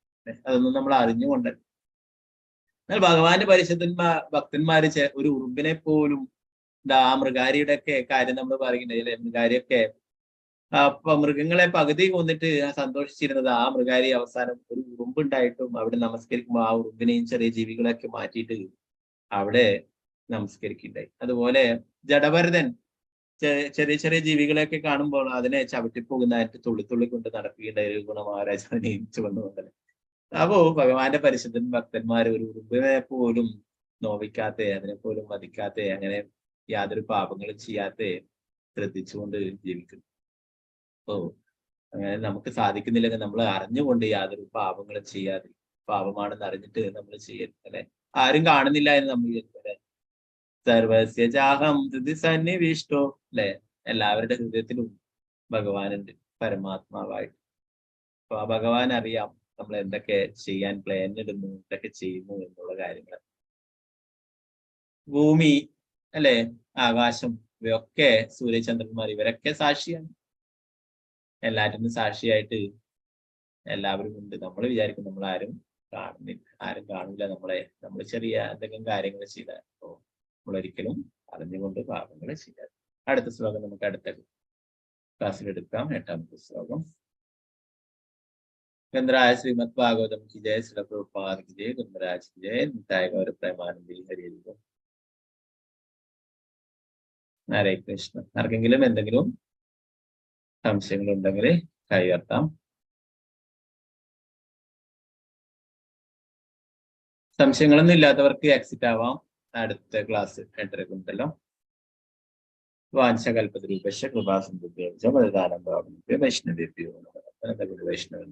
അതൊന്നും നമ്മൾ അറിഞ്ഞുകൊണ്ടല്ല. എന്നാൽ ഭഗവാന്റെ ഭക്തന്മാര് ഒരു ഉറുമ്പിനെ പോലും ആ മൃഗാരിയുടെ ഒക്കെ കാര്യം നമ്മൾ പറയുന്നുണ്ട് അല്ലെ. മൃഗാരിയൊക്കെ മൃഗങ്ങളെ പകുതി കൊന്നിട്ട് സന്തോഷിച്ചിരുന്നത് ആ മൃഗാരി അവസാനം ഒരു ഉറുമ്പുണ്ടായിട്ടും അവിടെ നമസ്കരിക്കുമ്പോൾ ആ ഉറുമ്പിനെയും ചെറിയ ജീവികളെയൊക്കെ മാറ്റിയിട്ട് അവിടെ നമസ്കരിക്കുന്നുണ്ടായി. അതുപോലെ ജഡഭരതൻ ചെറിയ ചെറിയ ജീവികളെയൊക്കെ കാണുമ്പോൾ അതിനെ ചവിട്ടിപ്പോകുന്നതായിട്ട് തുള്ളി കൊണ്ട് നടക്കുകയുണ്ടായ ഗുണമഹാരാജാവിനെ ചുവന്നുകൊണ്ടല്ലേ. അപ്പോ ഭഗവാന്റെ പരിശുദ്ധൻ ഭക്തന്മാർ ഒരു ഉറുമ്പിനെ പോലും നോവിക്കാത്ത, അതിനെ പോലും വധിക്കാത്ത, അങ്ങനെ യാതൊരു പാപങ്ങളും ചെയ്യാത്ത ശ്രദ്ധിച്ചുകൊണ്ട് ജീവിക്കുന്നു. അങ്ങനെ നമുക്ക് സാധിക്കുന്നില്ലെങ്കിൽ നമ്മൾ അറിഞ്ഞുകൊണ്ട് യാതൊരു പാപങ്ങളും ചെയ്യാതെ, പാപമാണെന്ന് അറിഞ്ഞിട്ട് നമ്മൾ ചെയ്യരുത് അല്ലെ. ആരും കാണുന്നില്ല എന്ന് നമ്മൾ വിചാരിക്കും. സർവസ്യ ചാഹം ഹൃദി സന്നിവിഷ്ടോ അല്ലെ. എല്ലാവരുടെ ഹൃദയത്തിലും ഭഗവാനുണ്ട് പരമാത്മാവായിട്ട്. അപ്പൊ ആ ഭഗവാൻ അറിയാം നമ്മൾ എന്തൊക്കെ ചെയ്യാൻ പ്ലാൻ ഇടുന്നു, എന്തൊക്കെ ചെയ്യുന്നു എന്നുള്ള കാര്യങ്ങൾ. ഭൂമി അല്ലെ, ആകാശം, ഇവയൊക്കെ സൂര്യചന്ദ്രന്മാർ ഇവരൊക്കെ സാക്ഷിയാണ്. എല്ലാറ്റിനും സാക്ഷിയായിട്ട് എല്ലാവരും ഉണ്ട്. നമ്മൾ വിചാരിക്കും നമ്മൾ ആരും കാണുന്നില്ല, ആരും കാണില്ല നമ്മളെ. നമ്മൾ ചെറിയ എന്തെങ്കിലും കാര്യങ്ങൾ ചെയ്താൽ നമ്മളൊരിക്കലും അറിഞ്ഞുകൊണ്ട് പാപങ്ങൾ ചെയ്യാം. അടുത്ത ശ്ലോകം നമുക്ക് അടുത്ത ക്ലാസ്സിൽ എടുക്കാം. 8ാമത്തെ ശ്ലോകം. ഗന്ധരായ ശ്രീമദ് ഭാഗവതം കി ജയ, ശ്രീല പ്രഭുപാദ കി ജയ, ഗന്ധരാജ് കി ജയ, നിതായ ഗൗര പ്രേമാനന്ദി ഹരി. ഹരേ കൃഷ്ണ. ആർക്കെങ്കിലും എന്തെങ്കിലും സംശയങ്ങളുണ്ടെങ്കിൽ കൈ ഉയർത്താം. സംശയങ്ങളൊന്നും ഇല്ലാത്തവർക്ക് എക്സിറ്റ് ആവാം. അടുത്ത ക്ലാസ് 8:30 ഉണ്ടല്ലോ. വാഞ്ചകൽപതരൂപശ കൃപാസംബുദ്ധേവ വൈഷ്ണവേഭ്യോ വൈഷ്ണവ.